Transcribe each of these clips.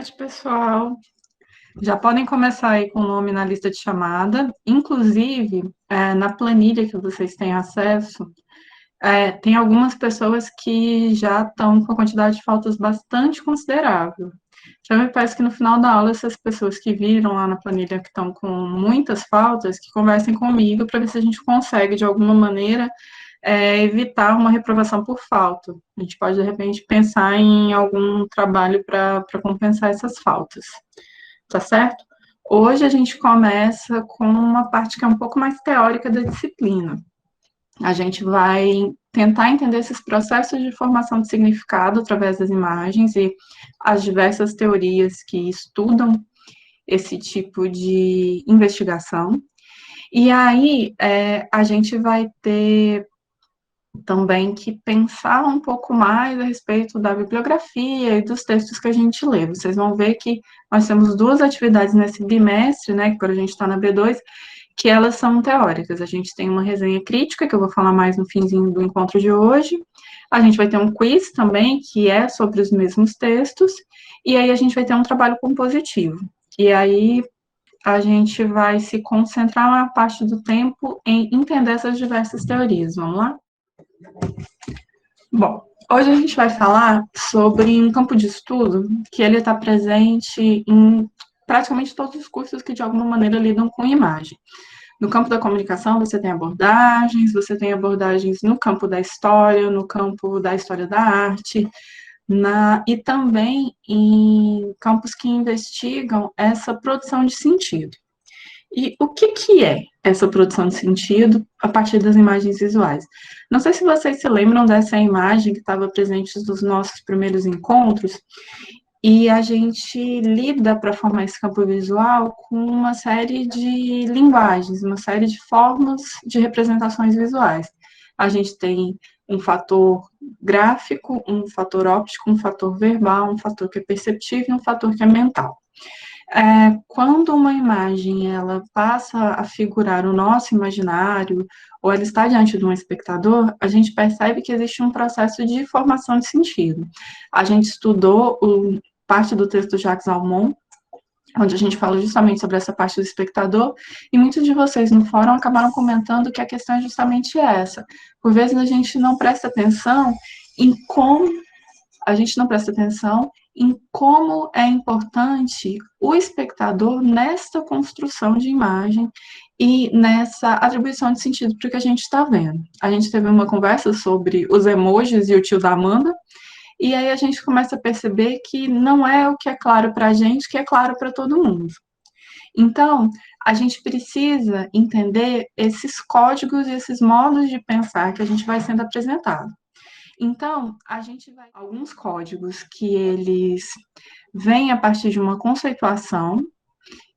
noite, pessoal. Já podem começar aí com o nome na lista de chamada. Inclusive, na planilha que vocês têm acesso, tem algumas pessoas que já estão com a quantidade de faltas bastante considerável. Já me parece que no final da aula, essas pessoas que viram lá na planilha que estão com muitas faltas, que conversem comigo para ver se a gente consegue, de alguma maneira, evitar uma reprovação por falta. A gente pode, de repente, pensar em algum trabalho para compensar essas faltas, tá certo? Hoje a gente começa com uma parte que é um pouco mais teórica da disciplina. A gente vai tentar entender esses processos de formação de significado através das imagens e as diversas teorias que estudam esse tipo de investigação. E aí, a gente vai ter também que pensar um pouco mais a respeito da bibliografia e dos textos que a gente lê. Vocês vão ver que nós temos duas atividades nesse bimestre, né, que agora a gente está na B2, que elas são teóricas. A gente tem uma resenha crítica, que eu vou falar mais no finzinho do encontro de hoje. A gente vai ter um quiz também, que é sobre os mesmos textos. E aí a gente vai ter um trabalho compositivo. E aí a gente vai se concentrar uma parte do tempo em entender essas diversas teorias. Vamos lá? Bom, hoje a gente vai falar sobre um campo de estudo que ele está presente em praticamente todos os cursos que de alguma maneira lidam com imagem. No campo da comunicação, você tem abordagens no campo da história, no campo da história da arte, e também em campos que investigam essa produção de sentido. E o que é essa produção de sentido a partir das imagens visuais? Não sei se vocês se lembram dessa imagem que estava presente nos nossos primeiros encontros, e a gente lida para formar esse campo visual com uma série de linguagens, uma série de formas de representações visuais. A gente tem um fator gráfico, um fator óptico, um fator verbal, um fator que é perceptível e um fator que é mental. Quando uma imagem ela passa a figurar o nosso imaginário, ou ela está diante de um espectador, a gente percebe que existe um processo de formação de sentido. A gente estudou parte do texto do Jacques Almond, onde a gente fala justamente sobre essa parte do espectador, e muitos de vocês no fórum acabaram comentando que a questão é justamente essa. Por vezes a gente não presta atenção em como é importante o espectador nesta construção de imagem e nessa atribuição de sentido para o que a gente está vendo. A gente teve uma conversa sobre os emojis e o tio da Amanda, e aí a gente começa a perceber que não é o que é claro para a gente que é claro para todo mundo. Então, a gente precisa entender esses códigos e esses modos de pensar que a gente vai sendo apresentado. Então, a gente vai alguns códigos que eles vêm a partir de uma conceituação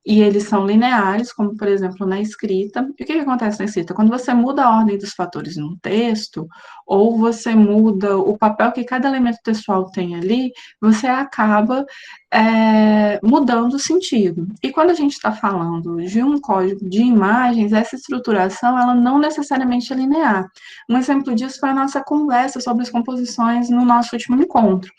e eles são lineares, como por exemplo na escrita. E o que acontece na escrita? Quando você muda a ordem dos fatores num texto, ou você muda o papel que cada elemento textual tem ali, você acaba mudando o sentido. E quando a gente está falando de um código de imagens, essa estruturação ela não necessariamente é linear. Um exemplo disso foi a nossa conversa sobre as composições no nosso último encontro.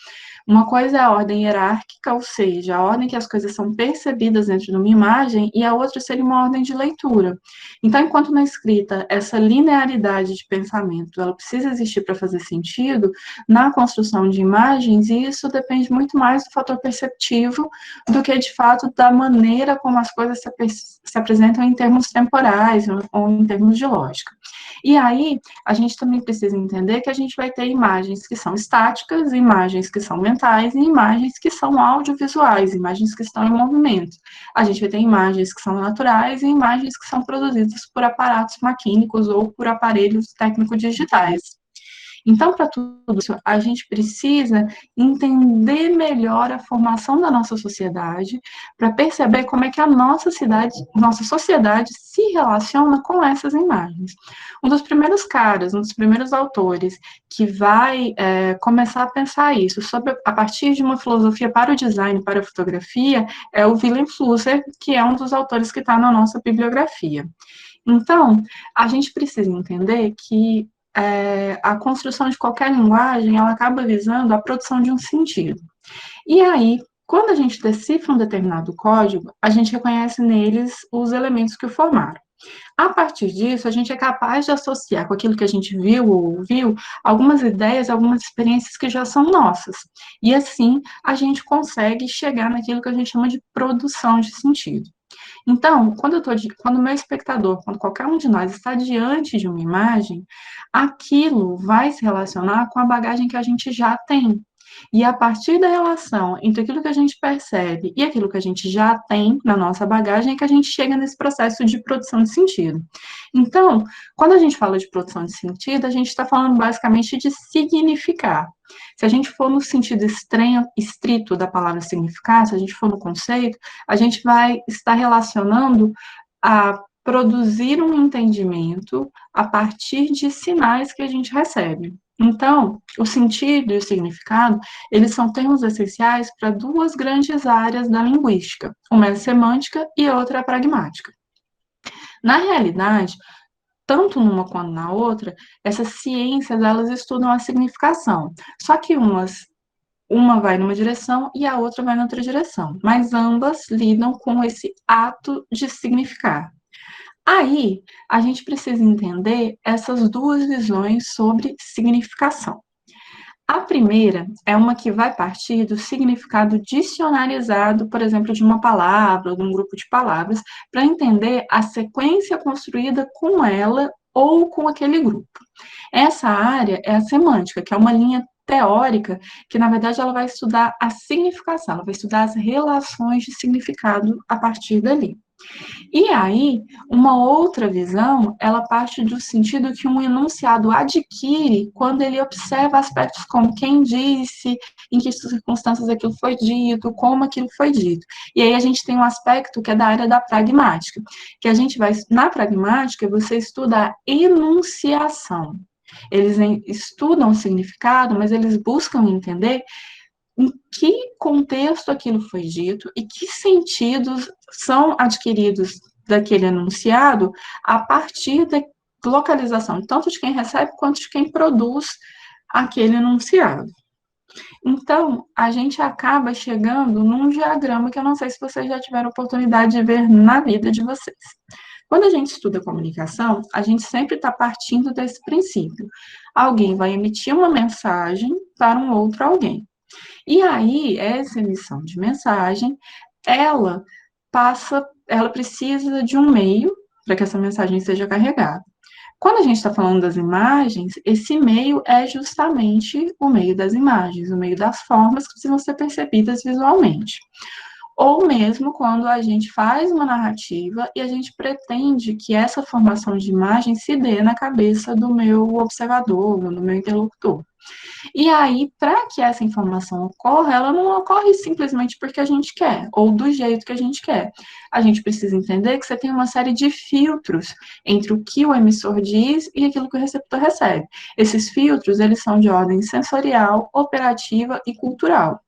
Uma coisa é a ordem hierárquica, ou seja, a ordem que as coisas são percebidas dentro de uma imagem, e a outra seria uma ordem de leitura. Então, enquanto na escrita essa linearidade de pensamento ela precisa existir para fazer sentido, na construção de imagens, isso depende muito mais do fator perceptivo do que, de fato, da maneira como as coisas se apresentam em termos temporais ou em termos de lógica. E aí, a gente também precisa entender que a gente vai ter imagens que são estáticas, imagens que são mentais e imagens que são audiovisuais, imagens que estão em movimento. A gente vai ter imagens que são naturais e imagens que são produzidas por aparatos maquínicos ou por aparelhos técnico-digitais. Então, para tudo isso, a gente precisa entender melhor a formação da nossa sociedade, para perceber como é que a nossa sociedade se relaciona com essas imagens. Um dos primeiros caras, um dos primeiros autores que vai começar a pensar isso, a partir de uma filosofia para o design, para a fotografia, é o Willem Flusser, que é um dos autores que está na nossa bibliografia. Então, a gente precisa entender que a construção de qualquer linguagem, ela acaba visando a produção de um sentido. E aí, Quando a gente decifra um determinado código, a gente reconhece neles os elementos que o formaram. A partir disso, a gente é capaz de associar com aquilo que a gente viu ou ouviu algumas ideias, algumas experiências que já são nossas. E assim, a gente consegue chegar naquilo que a gente chama de produção de sentido. Então, quando o meu espectador, quando qualquer um de nós está diante de uma imagem, aquilo vai se relacionar com a bagagem que a gente já tem. E a partir da relação entre aquilo que a gente percebe e aquilo que a gente já tem na nossa bagagem, é que a gente chega nesse processo de produção de sentido. Então, quando a gente fala de produção de sentido, a gente está falando basicamente de significar. Se a gente for no sentido estranho, estrito da palavra significar, se a gente for no conceito, a gente vai estar relacionando a produzir um entendimento a partir de sinais que a gente recebe. Então, o sentido e o significado, eles são termos essenciais para duas grandes áreas da linguística, uma é semântica e a outra é pragmática. Na realidade, tanto numa quanto na outra, essas ciências, elas estudam a significação, só que uma vai numa direção e a outra vai na outra direção, mas ambas lidam com esse ato de significar. Aí, a gente precisa entender essas duas visões sobre significação. A primeira é uma que vai partir do significado dicionarizado, por exemplo, de uma palavra ou de um grupo de palavras, para entender a sequência construída com ela ou com aquele grupo. Essa área é a semântica, que é uma linha teórica que, na verdade, ela vai estudar a significação, ela vai estudar as relações de significado a partir dali. E aí, uma outra visão, ela parte do sentido que um enunciado adquire quando ele observa aspectos como quem disse, em que circunstâncias aquilo foi dito, como aquilo foi dito. E aí a gente tem um aspecto que é da área da pragmática, que a gente vai, na pragmática, você estuda a enunciação. Eles estudam o significado, mas eles buscam entender em que contexto aquilo foi dito e que sentidos são adquiridos daquele enunciado a partir da localização, tanto de quem recebe quanto de quem produz aquele enunciado. Então, a gente acaba chegando num diagrama que eu não sei se vocês já tiveram oportunidade de ver na vida de vocês. Quando a gente estuda comunicação, a gente sempre está partindo desse princípio. Alguém vai emitir uma mensagem para um outro alguém. E aí, essa emissão de mensagem, ela ela precisa de um meio para que essa mensagem seja carregada. Quando a gente está falando das imagens, esse meio é justamente o meio das imagens, o meio das formas que precisam ser percebidas visualmente. Ou mesmo quando a gente faz uma narrativa e a gente pretende que essa formação de imagem se dê na cabeça do meu observador, do meu interlocutor. E aí, para que essa informação ocorra, ela não ocorre simplesmente porque a gente quer, ou do jeito que a gente quer. A gente precisa entender que você tem uma série de filtros entre o que o emissor diz e aquilo que o receptor recebe. Esses filtros, eles são de ordem sensorial, operativa e cultural.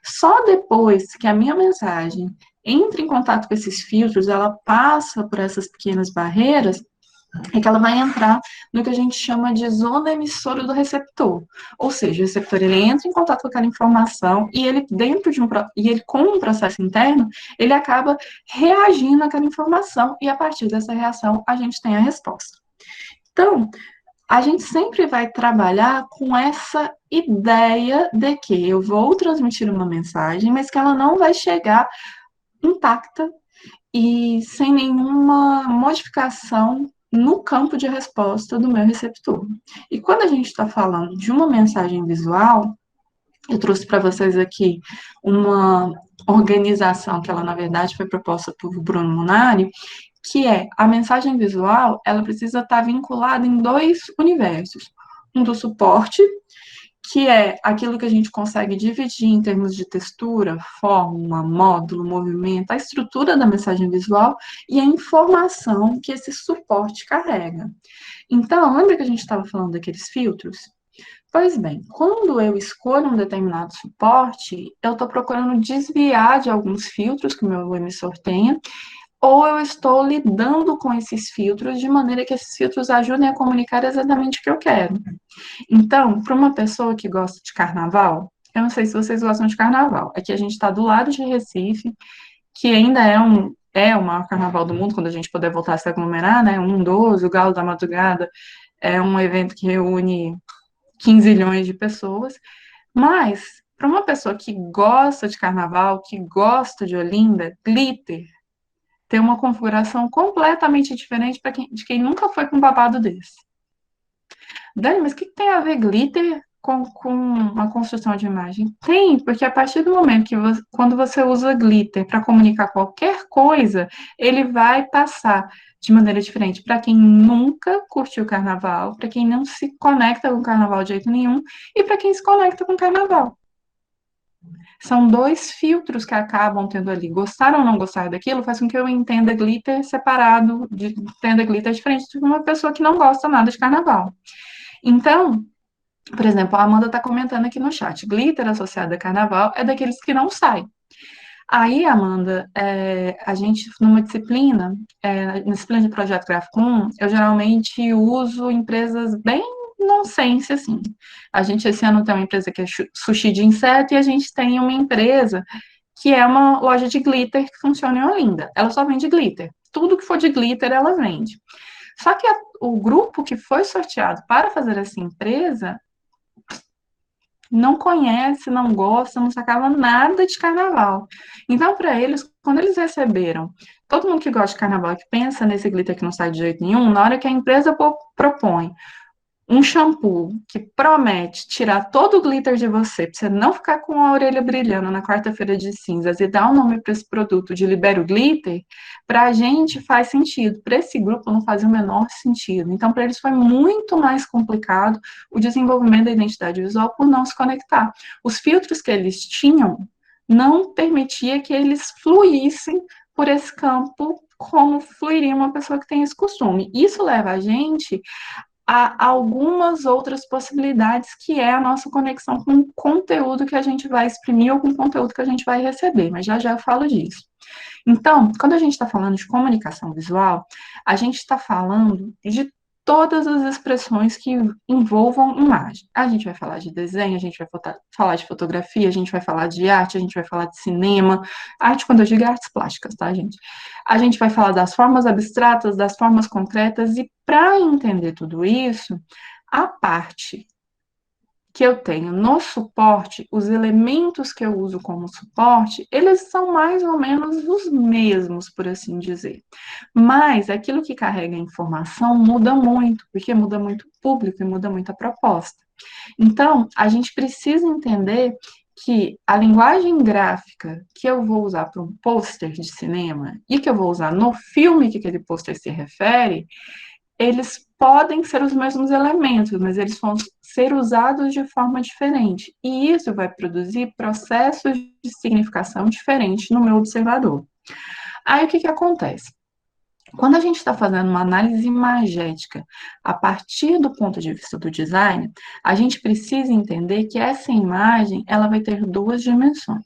Só depois que a minha mensagem entra em contato com esses filtros, ela passa por essas pequenas barreiras, é que ela vai entrar no que a gente chama de zona emissora do receptor. Ou seja, o receptor ele entra em contato com aquela informação e ele com um processo interno, ele acaba reagindo àquela informação e a partir dessa reação a gente tem a resposta. Então, a gente sempre vai trabalhar com essa ideia de que eu vou transmitir uma mensagem, mas que ela não vai chegar intacta e sem nenhuma modificação no campo de resposta do meu receptor. E quando a gente está falando de uma mensagem visual, eu trouxe para vocês aqui uma organização que ela, na verdade, foi proposta por Bruno Munari, que é a mensagem visual, ela precisa estar vinculada em dois universos. Um do suporte, que é aquilo que a gente consegue dividir em termos de textura, forma, módulo, movimento, a estrutura da mensagem visual e a informação que esse suporte carrega. Então, lembra que a gente estava falando daqueles filtros? Pois bem, quando eu escolho um determinado suporte, eu estou procurando desviar de alguns filtros que o meu emissor tenha, ou eu estou lidando com esses filtros de maneira que esses filtros ajudem a comunicar exatamente o que eu quero. Então, para uma pessoa que gosta de carnaval, Eu não sei se vocês gostam de carnaval. Aqui a gente está do lado de Recife, que ainda é o maior carnaval do mundo, quando a gente puder voltar a se aglomerar, né? 1/12, o Galo da Madrugada, é um evento que reúne 15 milhões de pessoas. Mas, para uma pessoa que gosta de carnaval, que gosta de Olinda, glitter tem uma configuração completamente diferente de quem nunca foi com um babado desse. Dani, mas o que tem a ver glitter com uma construção de imagem? Tem, porque a partir do momento quando você usa glitter para comunicar qualquer coisa, ele vai passar de maneira diferente para quem nunca curtiu o carnaval, para quem não se conecta com o carnaval de jeito nenhum e para quem se conecta com o carnaval. São dois filtros que acabam tendo ali. Gostar ou não gostar daquilo faz com que eu entenda glitter separado, entenda glitter diferente de uma pessoa que não gosta nada de carnaval. Então, por exemplo, a Amanda está comentando aqui no chat, glitter associado a carnaval é daqueles que não saem. Aí, Amanda, a gente, numa disciplina, na disciplina de projeto gráfico 1, eu geralmente uso empresas bem nonsense, assim. A gente, esse ano, tem uma empresa que é sushi de inseto e a gente tem uma empresa que é uma loja de glitter que funciona em Olinda. Ela só vende glitter. Tudo que for de glitter, ela vende. Só que o grupo que foi sorteado para fazer essa empresa não conhece, não gosta, não sacava nada de carnaval. Então, para eles, quando eles receberam, todo mundo que gosta de carnaval, que pensa nesse glitter que não sai de jeito nenhum, na hora que a empresa propõe um shampoo que promete tirar todo o glitter de você, para você não ficar com a orelha brilhando na quarta-feira de cinzas e dar um nome para esse produto de Libera o Glitter, para a gente faz sentido. Para esse grupo não faz o menor sentido. Então, para eles foi muito mais complicado o desenvolvimento da identidade visual por não se conectar. Os filtros que eles tinham não permitia que eles fluíssem por esse campo como fluiria uma pessoa que tem esse costume. Isso leva a gente a algumas outras possibilidades, que é a nossa conexão com o conteúdo que a gente vai exprimir ou com o conteúdo que a gente vai receber, mas já já eu falo disso. Então, quando a gente está falando de comunicação visual, a gente está falando de todas as expressões que envolvam imagem. A gente vai falar de desenho, a gente vai falar de fotografia, a gente vai falar de arte, a gente vai falar de cinema. Arte, quando eu digo, é artes plásticas, tá, gente? A gente vai falar das formas abstratas, das formas concretas, e para entender tudo isso, a parte que eu tenho no suporte, os elementos que eu uso como suporte, eles são mais ou menos os mesmos, por assim dizer. Mas aquilo que carrega a informação muda muito, porque muda muito o público e muda muito a proposta. Então, a gente precisa entender que a linguagem gráfica que eu vou usar para um pôster de cinema e que eu vou usar no filme que aquele pôster se refere, eles podem ser os mesmos elementos, mas eles vão ser usados de forma diferente. E isso vai produzir processos de significação diferentes no meu observador. Aí o que acontece? Quando a gente está fazendo uma análise imagética a partir do ponto de vista do design, a gente precisa entender que essa imagem ela vai ter duas dimensões.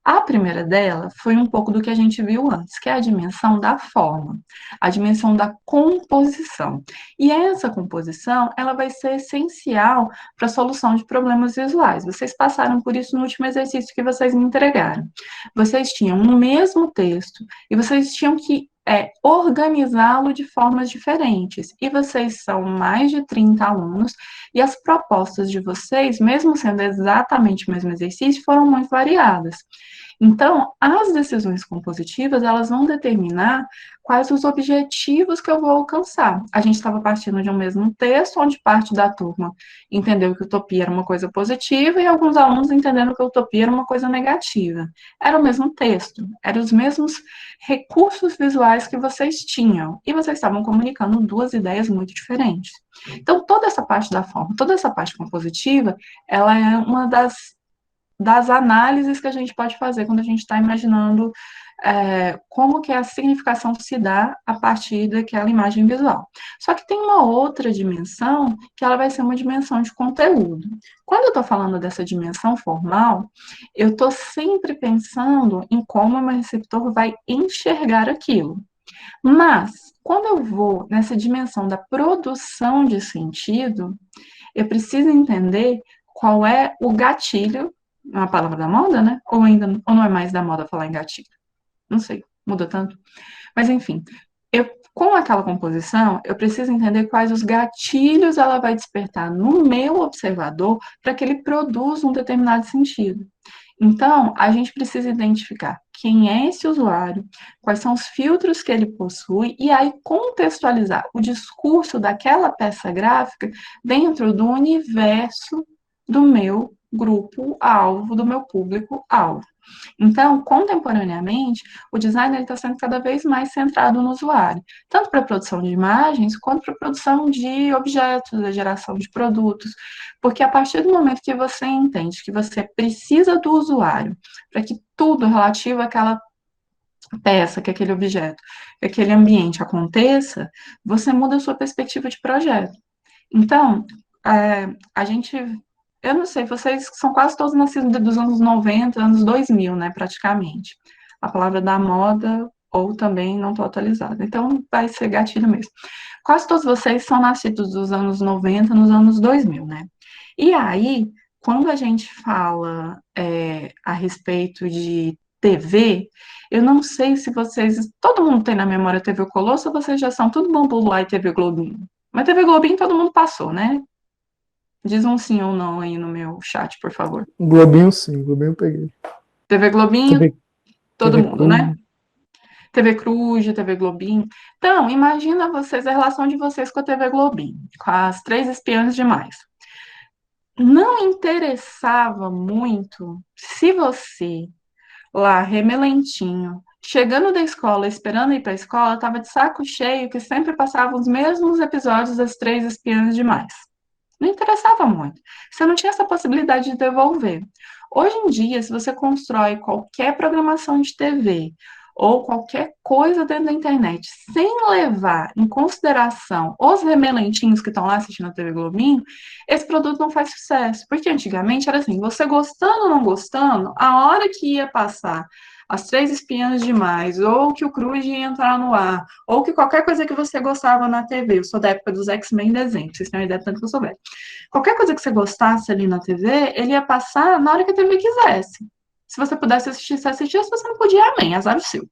A primeira dela foi um pouco do que a gente viu antes, que é a dimensão da forma, a dimensão da composição. E essa composição ela vai ser essencial para a solução de problemas visuais. Vocês passaram por isso no último exercício que vocês me entregaram. Vocês tinham o mesmo texto e vocês tinham que organizá-lo de formas diferentes. E vocês são mais de 30 alunos, e as propostas de vocês, mesmo sendo exatamente o mesmo exercício, foram muito variadas. Então, as decisões compositivas, elas vão determinar quais os objetivos que eu vou alcançar. A gente estava partindo de um mesmo texto, onde parte da turma entendeu que utopia era uma coisa positiva e alguns alunos entenderam que utopia era uma coisa negativa. Era o mesmo texto, eram os mesmos recursos visuais que vocês tinham, e vocês estavam comunicando duas ideias muito diferentes. Então, toda essa parte da forma, toda essa parte compositiva, ela é uma das análises que a gente pode fazer quando a gente está imaginando como que a significação se dá a partir daquela imagem visual. Só que tem uma outra dimensão, que ela vai ser uma dimensão de conteúdo. Quando eu estou falando dessa dimensão formal, eu estou sempre pensando em como o meu receptor vai enxergar aquilo. Mas, quando eu vou nessa dimensão da produção de sentido, eu preciso entender qual é o gatilho uma palavra da moda, né? Ou ainda ou não é mais da moda falar em gatilho? Não sei, muda tanto. Mas enfim, com aquela composição, eu preciso entender quais os gatilhos ela vai despertar no meu observador para que ele produza um determinado sentido. Então, a gente precisa identificar quem é esse usuário, quais são os filtros que ele possui, e aí contextualizar o discurso daquela peça gráfica dentro do universo do meu grupo-alvo, do meu público-alvo. Então, contemporaneamente, o design está sendo cada vez mais centrado no usuário, tanto para a produção de imagens, quanto para a produção de objetos, a geração de produtos, porque a partir do momento que você entende que você precisa do usuário para que tudo relativo àquela peça, que aquele objeto, que aquele ambiente aconteça, você muda a sua perspectiva de projeto. Então, a gente, eu não sei, vocês são quase todos nascidos dos anos 90, anos 2000, né, praticamente. A palavra da moda, ou também não estou atualizada. Então, vai ser gatilho mesmo. Quase todos vocês são nascidos dos anos 90, nos anos 2000, né? E aí, quando a gente fala a respeito de TV, eu não sei se vocês. Todo mundo tem na memória TV Colosso ou vocês já são tudo bambu lá e TV Globinho? Mas TV Globinho todo mundo passou, né? Diz um sim ou não aí no meu chat, por favor. Globinho sim, Globinho eu peguei. TV Globinho, TV, todo TV mundo, né? Cruz. TV Cruz, TV Globinho. Então, imagina vocês, a relação de vocês com a TV Globinho, com as três espiãs demais. Não interessava muito se você, lá, remelentinho, chegando da escola, esperando ir para a escola, estava de saco cheio, que sempre passava os mesmos episódios das três espiãs demais. Não interessava muito. Você não tinha essa possibilidade de devolver. Hoje em dia, se você constrói qualquer programação de TV ou qualquer coisa dentro da internet sem levar em consideração os remelentinhos que estão lá assistindo a TV Globinho, esse produto não faz sucesso. Porque antigamente era assim, você gostando ou não gostando, a hora que ia passar as três espiãs demais, ou que o Cruz ia entrar no ar, ou que qualquer coisa que você gostava na TV, eu sou da época dos X-Men em desenho, vocês têm uma ideia tanto que eu sou velha. Qualquer coisa que você gostasse ali na TV, ele ia passar na hora que a TV quisesse. Se você pudesse assistir, você assistia, se você não podia, amém, azar o seu.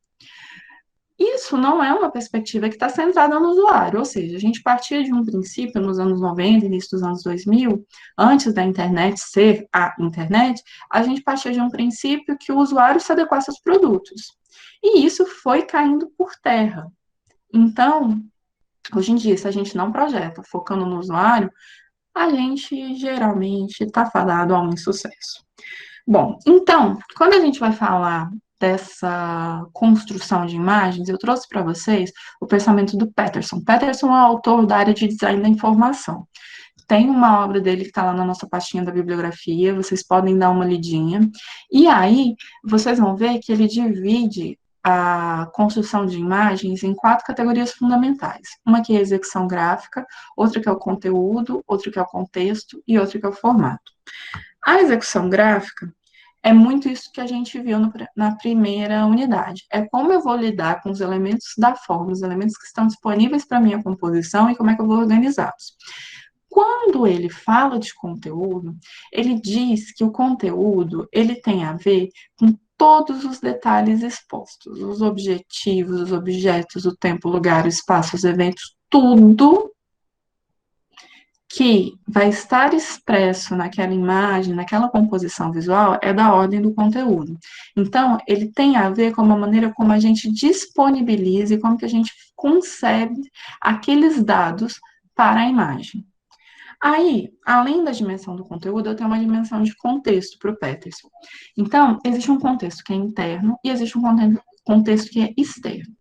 Isso não é uma perspectiva que está centrada no usuário, ou seja, a gente partia de um princípio nos anos 90, início dos anos 2000, antes da internet ser a internet, a gente partia de um princípio que o usuário se adequasse aos produtos. E isso foi caindo por terra. Então, hoje em dia, se a gente não projeta focando no usuário, a gente geralmente está fadado a um insucesso. Bom, então, quando a gente vai falar dessa construção de imagens, eu trouxe para vocês o pensamento do Peterson. Peterson é autor da área de design da informação. Tem uma obra dele que está lá na nossa pastinha da bibliografia, vocês podem dar uma lidinha. E aí, vocês vão ver que ele divide a construção de imagens em quatro categorias fundamentais. Uma que é a execução gráfica, outra que é o conteúdo, outra que é o contexto e outra que é o formato. A execução gráfica é muito isso que a gente viu na primeira unidade. É como eu vou lidar com os elementos da forma, os elementos que estão disponíveis para minha composição e como é que eu vou organizá-los. Quando ele fala de conteúdo, ele diz que o conteúdo ele tem a ver com todos os detalhes expostos, os objetivos, os objetos, o tempo, o lugar, o espaço, os eventos, tudo que vai estar expresso naquela imagem, naquela composição visual, é da ordem do conteúdo. Então, ele tem a ver com a maneira como a gente disponibiliza e como que a gente concebe aqueles dados para a imagem. Aí, além da dimensão do conteúdo, eu tenho uma dimensão de contexto para o Peterson. Então, existe um contexto que é interno e existe um contexto que é externo.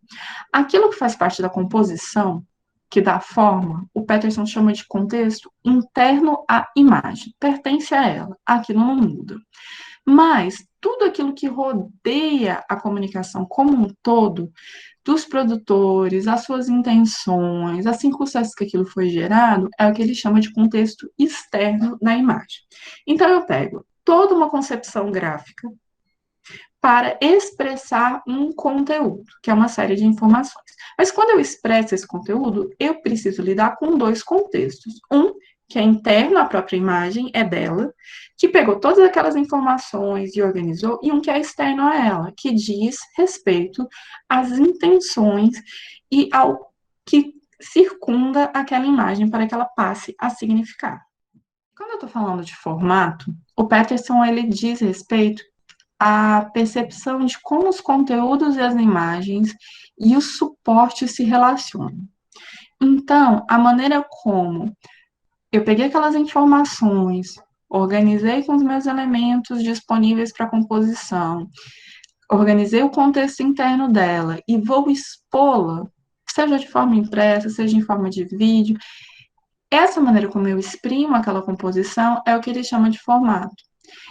Aquilo que faz parte da composição, que dá forma, o Peterson chama de contexto interno à imagem, pertence a ela, aquilo não muda. Mas tudo aquilo que rodeia a comunicação como um todo, dos produtores, as suas intenções, as circunstâncias que aquilo foi gerado, é o que ele chama de contexto externo da imagem. Então, eu pego toda uma concepção gráfica para expressar um conteúdo, que é uma série de informações. Mas quando eu expresso esse conteúdo, eu preciso lidar com dois contextos. Um, que é interno à própria imagem, é dela, que pegou todas aquelas informações e organizou, e um que é externo a ela, que diz respeito às intenções e ao que circunda aquela imagem para que ela passe a significar. Quando eu estou falando de formato, o Peterson ele diz respeito à percepção de como os conteúdos e as imagens e o suporte se relacionam. Então, a maneira como eu peguei aquelas informações, organizei com os meus elementos disponíveis para composição, organizei o contexto interno dela e vou expô-la, seja de forma impressa, seja em forma de vídeo. Essa maneira como eu exprimo aquela composição é o que ele chama de formato.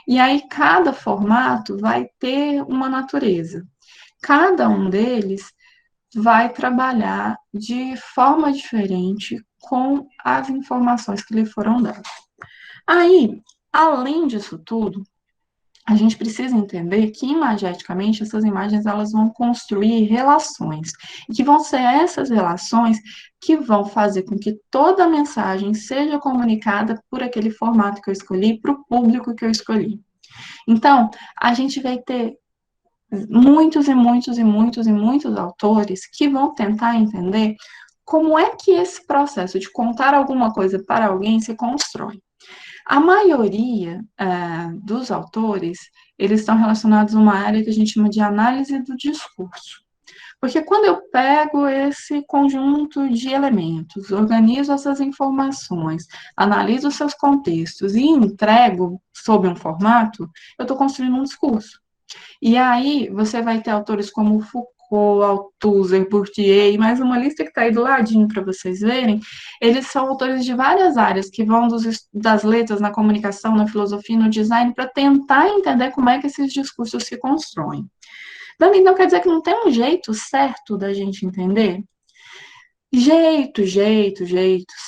E aí, cada formato vai ter uma natureza. Cada um deles vai trabalhar de forma diferente com as informações que lhe foram dadas. Aí, além disso tudo, a gente precisa entender que imageticamente essas imagens elas vão construir relações e que vão ser essas relações que vão fazer com que toda a mensagem seja comunicada por aquele formato que eu escolhi para o público que eu escolhi. Então, a gente vai ter muitos e muitos e muitos e muitos autores que vão tentar entender como é que esse processo de contar alguma coisa para alguém se constrói. A maioria dos autores, eles estão relacionados a uma área que a gente chama de análise do discurso. Porque quando eu pego esse conjunto de elementos, organizo essas informações, analiso os seus contextos e entrego sob um formato, eu estou construindo um discurso. E aí você vai ter autores como Foucault, Althusser, Bourdieu, e mais uma lista que está aí do ladinho para vocês verem. Eles são autores de várias áreas que vão das letras na comunicação, na filosofia, no design, para tentar entender como é que esses discursos se constroem. Então quer dizer que não tem um jeito certo da gente entender? Jeito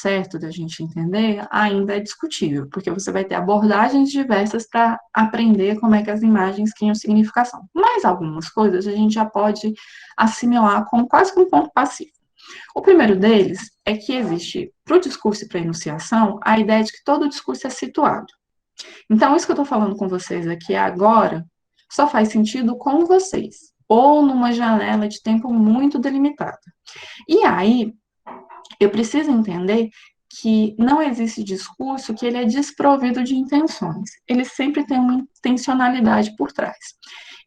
certo da gente entender ainda é discutível, porque você vai ter abordagens diversas para aprender como é que as imagens criam significação. Mas algumas coisas a gente já pode assimilar como quase que um ponto passivo. O primeiro deles é que existe, para o discurso e para a enunciação, a ideia de que todo discurso é situado. Então, isso que eu estou falando com vocês aqui agora só faz sentido com vocês, ou numa janela de tempo muito delimitada. E aí, eu preciso entender que não existe discurso que ele é desprovido de intenções. Ele sempre tem uma intencionalidade por trás.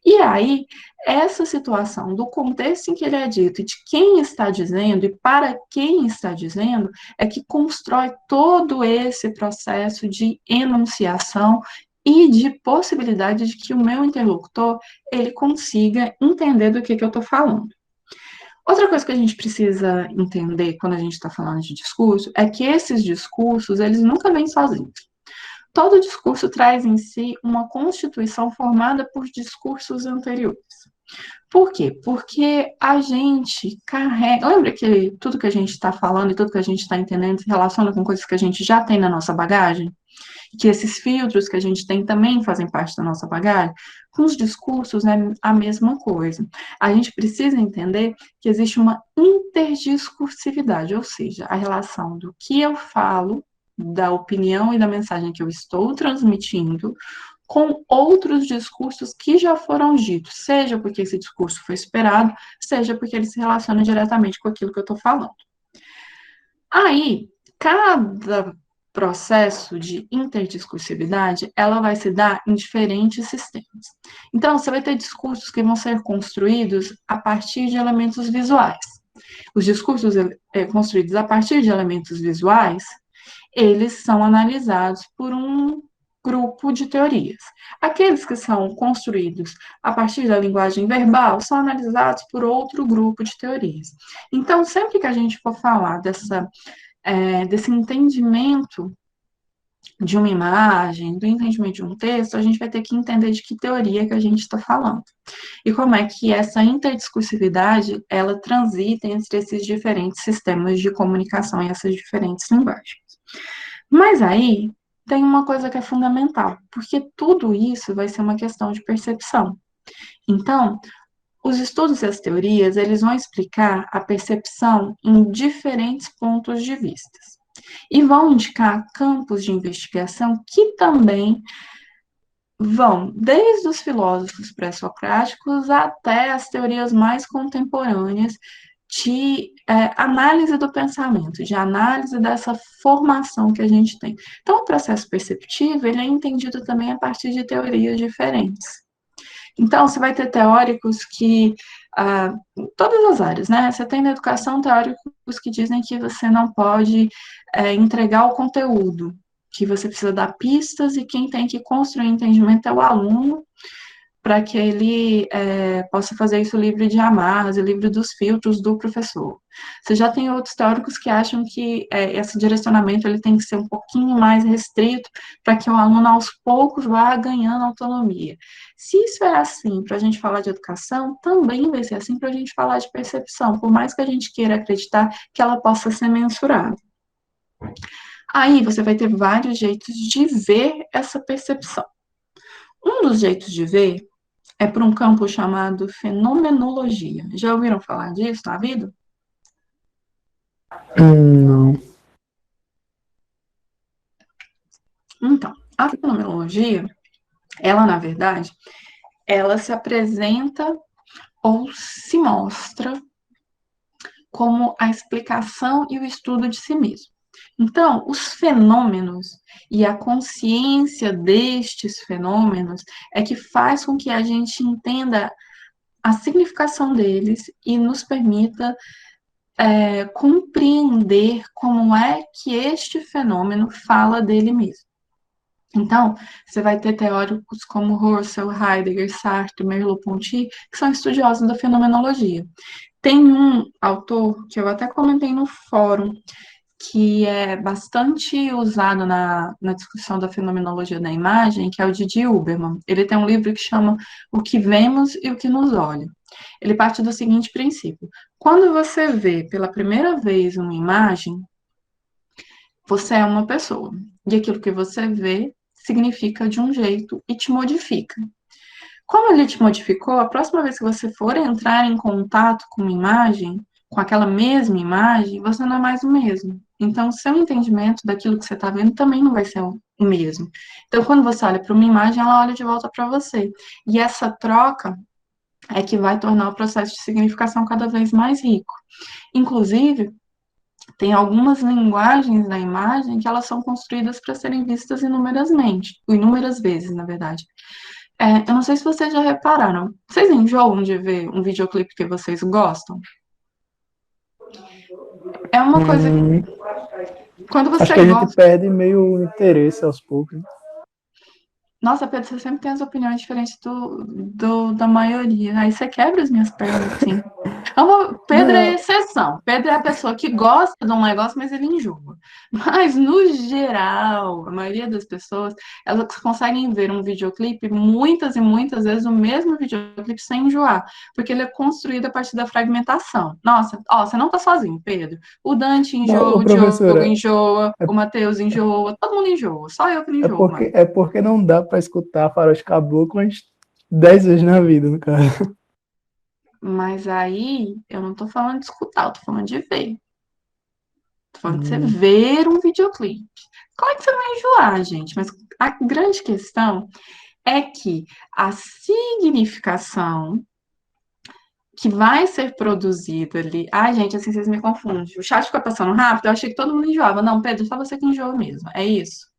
E aí, essa situação do contexto em que ele é dito e de quem está dizendo e para quem está dizendo é que constrói todo esse processo de enunciação e de possibilidade de que o meu interlocutor ele consiga entender do que eu estou falando. Outra coisa que a gente precisa entender quando a gente está falando de discurso é que esses discursos, eles nunca vêm sozinhos. Todo discurso traz em si uma constituição formada por discursos anteriores. Por quê? Porque a gente carrega. Lembra que tudo que a gente está falando e tudo que a gente está entendendo se relaciona com coisas que a gente já tem na nossa bagagem? Que esses filtros que a gente tem também fazem parte da nossa bagagem? Com os discursos é a mesma coisa. A gente precisa entender que existe uma interdiscursividade, ou seja, a relação do que eu falo, da opinião e da mensagem que eu estou transmitindo, com outros discursos que já foram ditos, seja porque esse discurso foi esperado, seja porque ele se relaciona diretamente com aquilo que eu estou falando. Aí, cada processo de interdiscursividade, ela vai se dar em diferentes sistemas. Então, você vai ter discursos que vão ser construídos a partir de elementos visuais. Os discursos construídos a partir de elementos visuais, eles são analisados por um grupo de teorias. Aqueles que são construídos a partir da linguagem verbal são analisados por outro grupo de teorias. Então, sempre que a gente for falar desse entendimento de uma imagem, do entendimento de um texto, a gente vai ter que entender de que teoria que a gente está falando. E como é que essa interdiscursividade, ela transita entre esses diferentes sistemas de comunicação e essas diferentes linguagens. Mas aí, tem uma coisa que é fundamental, porque tudo isso vai ser uma questão de percepção. Então, os estudos e as teorias, eles vão explicar a percepção em diferentes pontos de vista. e vão indicar campos de investigação que também vão desde os filósofos pré-socráticos até as teorias mais contemporâneas de análise do pensamento, de análise dessa formação que a gente tem. Então, o processo perceptivo, ele é entendido também a partir de teorias diferentes. Então, você vai ter teóricos que, em todas as áreas, né? Você tem na educação teóricos que dizem que você não pode entregar o conteúdo, que você precisa dar pistas e quem tem que construir o entendimento é o aluno, para que ele possa fazer isso livre de amarras e livre dos filtros do professor. Você já tem outros teóricos que acham que esse direcionamento ele tem que ser um pouquinho mais restrito para que o aluno, aos poucos, vá ganhando autonomia. Se isso é assim para a gente falar de educação, também vai ser assim para a gente falar de percepção, por mais que a gente queira acreditar que ela possa ser mensurada. Aí você vai ter vários jeitos de ver essa percepção. Um dos jeitos de ver é por um campo chamado fenomenologia. Já ouviram falar disso na vida? Não. Então, a fenomenologia, ela, na verdade, ela se apresenta ou se mostra como a explicação e o estudo de si mesmo. Então, os fenômenos e a consciência destes fenômenos é que faz com que a gente entenda a significação deles e nos permita compreender como é que este fenômeno fala dele mesmo. Então, você vai ter teóricos como Husserl, Heidegger, Sartre, Merleau-Ponty, que são estudiosos da fenomenologia. Tem um autor que eu até comentei no fórum, que é bastante usado na discussão da fenomenologia da imagem, que é o Didi Huberman. Ele tem um livro que chama O que Vemos e o que Nos Olha. Ele parte do seguinte princípio: quando você vê pela primeira vez uma imagem, você é uma pessoa, e aquilo que você vê significa de um jeito e te modifica. Como ele te modificou, a próxima vez que você for entrar em contato com uma imagem, com aquela mesma imagem, você não é mais o mesmo. Então, o seu entendimento daquilo que você está vendo também não vai ser o mesmo. Então, quando você olha para uma imagem, ela olha de volta para você. E essa troca é que vai tornar o processo de significação cada vez mais rico. Inclusive, tem algumas linguagens da imagem que elas são construídas para serem vistas inúmeras vezes, na verdade. Eu não sei se vocês já repararam. Vocês enjoam de ver um videoclipe que vocês gostam? É uma coisa. Hum, Quando Acho você que a gente gosta. perde meio o interesse aos poucos, né? Nossa, Pedro, você sempre tem as opiniões diferentes da maioria. Aí você quebra as minhas pernas, assim. Pedro é Não, exceção. Pedro é a pessoa que gosta de um negócio, mas ele enjoa. Mas, no geral, a maioria das pessoas, elas conseguem ver um videoclipe muitas e muitas vezes o mesmo videoclipe sem enjoar, porque ele é construído a partir da fragmentação. Nossa, ó, você não tá sozinho, Pedro. O Dante não, enjoa, ô, o Diogo professora, enjoa, é, o Matheus enjoa, todo mundo enjoa. Só eu que não enjoo, mano. é porque não dá para escutar Faroeste Caboclo umas 10 vezes na vida, no caso. Mas aí, eu não tô falando de escutar, eu tô falando de ver. Tô falando de você Hum, ver um videoclipe. Claro que você vai enjoar, gente, mas a grande questão é que a significação que vai ser produzida ali. Ai, gente, assim vocês me confundem. O chat fica passando rápido, eu achei que todo mundo enjoava. Não, Pedro, só você que enjoa mesmo. É isso.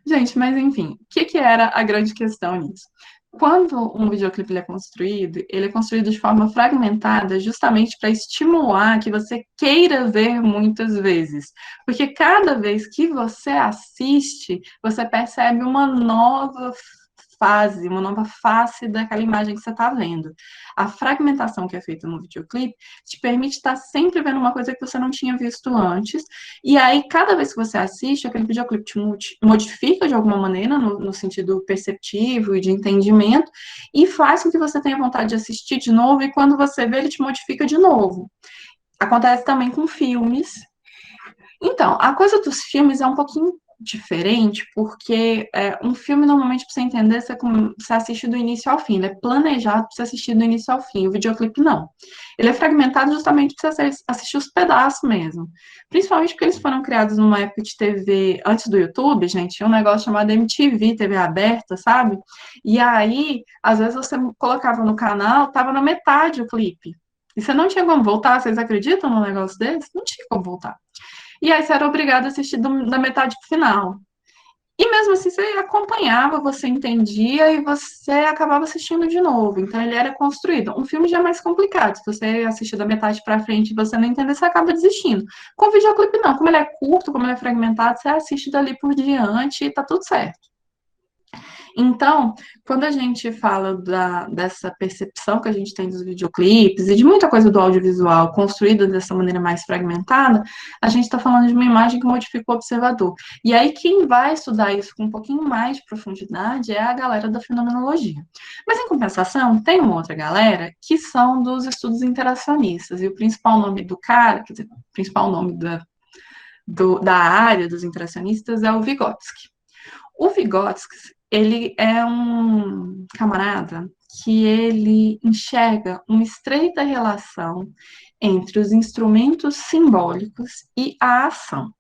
Gente, mas enfim, o que que era a grande questão nisso? Quando um videoclipe ele é construído de forma fragmentada justamente para estimular que você queira ver muitas vezes. Porque cada vez que você assiste, você percebe uma nova fase, uma nova face daquela imagem que você está vendo. A fragmentação que é feita no videoclipe te permite estar sempre vendo uma coisa que você não tinha visto antes, e aí, cada vez que você assiste, aquele videoclipe te modifica de alguma maneira, no sentido perceptivo e de entendimento, e faz com que você tenha vontade de assistir de novo, e quando você vê, ele te modifica de novo. Acontece também com filmes. Então, a coisa dos filmes é um pouquinho diferente, porque um filme, normalmente, para você entender, você assiste do início ao fim. Ele é planejado para você assistir do início ao fim. O videoclipe, não. Ele é fragmentado justamente para você assistir os pedaços mesmo. Principalmente porque eles foram criados numa época de TV, antes do YouTube, gente, tinha um negócio chamado MTV, TV aberta, sabe? E aí, às vezes, você colocava no canal, tava na metade o clipe. E você não tinha como voltar. Vocês acreditam num negócio desse? Não tinha como voltar. E aí você era obrigado a assistir da metade pro final. E mesmo assim você acompanhava, você entendia e você acabava assistindo de novo. Então ele era construído. Um filme já é mais complicado. Se você assistir da metade para frente e você não entender, você acaba desistindo. Com o videoclipe não. Como ele é curto, como ele é fragmentado, você assiste dali por diante e tá tudo certo. Então, quando a gente fala dessa percepção que a gente tem dos videoclipes e de muita coisa do audiovisual construída dessa maneira mais fragmentada, a gente está falando de uma imagem que modifica o observador. E aí, quem vai estudar isso com um pouquinho mais de profundidade é a galera da fenomenologia. Mas, em compensação, tem uma outra galera que são dos estudos interacionistas. E o principal nome do cara, quer dizer, o principal nome da área dos interacionistas é o Vygotsky. O Vygotsky, ele é um camarada que ele enxerga uma estreita relação entre os instrumentos simbólicos e a ação.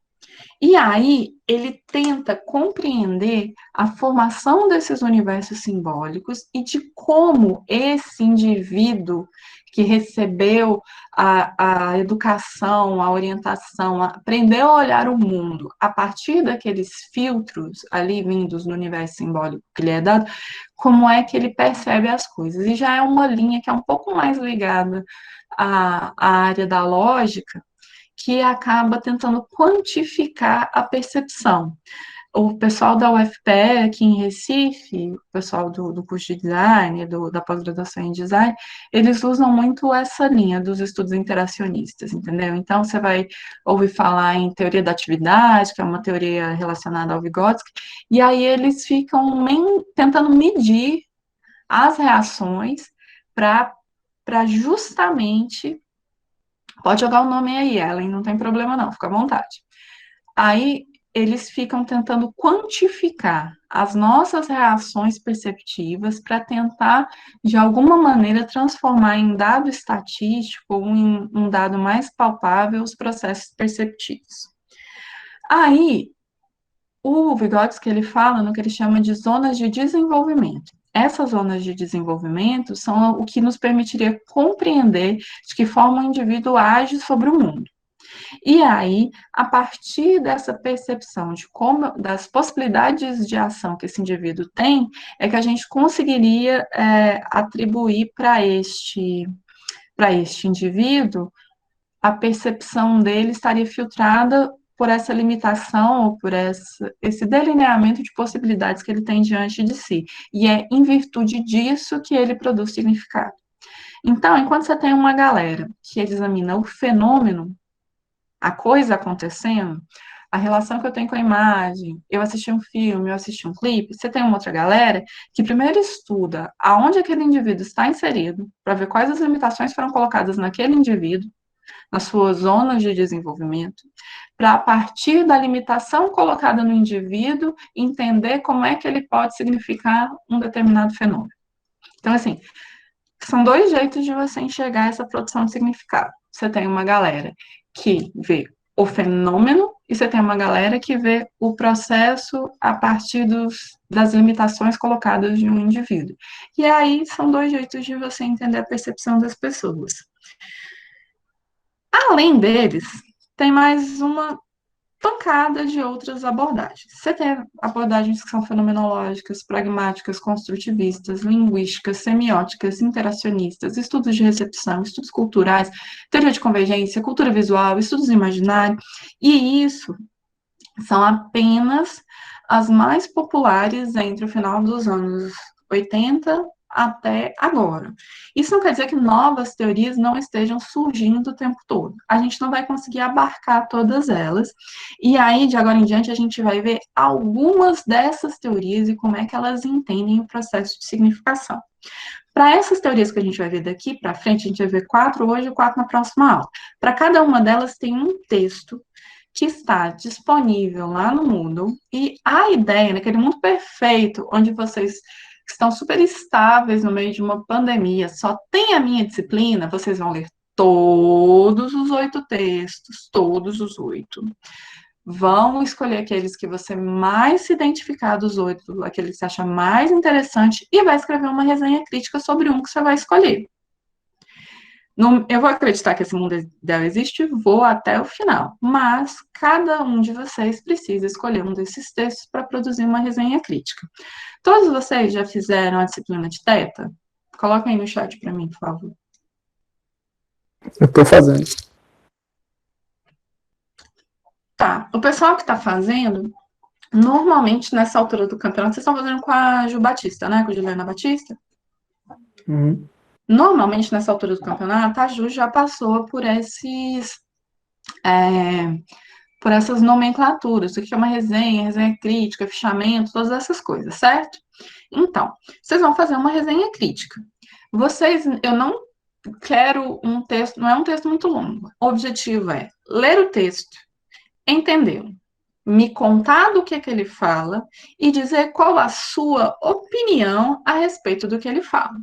E aí ele tenta compreender a formação desses universos simbólicos e de como esse indivíduo que recebeu a educação, a orientação, aprendeu a olhar o mundo a partir daqueles filtros ali vindos no universo simbólico que lhe é dado, como é que ele percebe as coisas. E já é uma linha que é um pouco mais ligada à área da lógica, que acaba tentando quantificar a percepção. O pessoal da UFPE aqui em Recife, o pessoal do curso de design, da pós-graduação em design, eles usam muito essa linha dos estudos interacionistas, entendeu? Então, você vai ouvir falar em teoria da atividade, que é uma teoria relacionada ao Vygotsky, e aí eles ficam tentando medir as reações para justamente. Pode jogar o nome aí, Ellen, não tem problema não, fica à vontade. Aí eles ficam tentando quantificar as nossas reações perceptivas para tentar, de alguma maneira, transformar em dado estatístico ou em um dado mais palpável os processos perceptivos. Aí, o Vygotsky, ele fala no que ele chama de zonas de desenvolvimento. Essas zonas de desenvolvimento são o que nos permitiria compreender de que forma o indivíduo age sobre o mundo. E aí, a partir dessa percepção de como, das possibilidades de ação que esse indivíduo tem, é que a gente conseguiria atribuir para este indivíduo, a percepção dele estaria filtrada por essa limitação, ou por esse delineamento de possibilidades que ele tem diante de si. E é em virtude disso que ele produz significado. Então, enquanto você tem uma galera que examina o fenômeno, a coisa acontecendo, a relação que eu tenho com a imagem, eu assisti um filme, eu assisti um clipe, você tem uma outra galera que primeiro estuda aonde aquele indivíduo está inserido, para ver quais as limitações foram colocadas naquele indivíduo, nas suas zonas de desenvolvimento, para, a partir da limitação colocada no indivíduo, entender como é que ele pode significar um determinado fenômeno. Então, assim, são dois jeitos de você enxergar essa produção de significado. Você tem uma galera que vê o fenômeno e você tem uma galera que vê o processo a partir das limitações colocadas de um indivíduo. E aí são dois jeitos de você entender a percepção das pessoas. Além deles, tem mais uma pancada de outras abordagens. Você tem abordagens que são fenomenológicas, pragmáticas, construtivistas, linguísticas, semióticas, interacionistas, estudos de recepção, estudos culturais, teoria de convergência, cultura visual, estudos imaginários, e isso são apenas as mais populares entre o final dos anos 80 até agora. Isso não quer dizer que novas teorias não estejam surgindo o tempo todo. A gente não vai conseguir abarcar todas elas, e aí, de agora em diante, a gente vai ver algumas dessas teorias e como é que elas entendem o processo de significação. Para essas teorias que a gente vai ver daqui para frente, a gente vai ver 4 hoje e 4 na próxima aula. Para cada uma delas tem um texto que está disponível lá no Moodle, e a ideia, naquele mundo perfeito, onde vocês estão super estáveis no meio de uma pandemia, só tem a minha disciplina, vocês vão ler todos os 8 textos, todos os 8. Vão escolher aqueles que você mais se identificar dos 8, aqueles que você acha mais interessante, e vai escrever uma resenha crítica sobre um que você vai escolher. Eu vou acreditar que esse mundo ideal existe, vou até o final, mas cada um de vocês precisa escolher um desses textos para produzir uma resenha crítica. Todos vocês já fizeram a disciplina de Teta? Coloca aí no chat para mim, por favor. Eu estou fazendo. Tá, o pessoal que está fazendo, normalmente nessa altura do campeonato, vocês estão fazendo com a Ju Batista, né? Com a Juliana Batista? Uhum. Normalmente nessa altura do campeonato, a Ju já passou por por essas nomenclaturas, o que é uma resenha, resenha crítica, fichamento, todas essas coisas, certo? Então, vocês vão fazer uma resenha crítica. Eu não quero um texto, não é um texto muito longo. O objetivo é ler o texto, entendê-lo, me contar do que ele fala e dizer qual a sua opinião a respeito do que ele fala.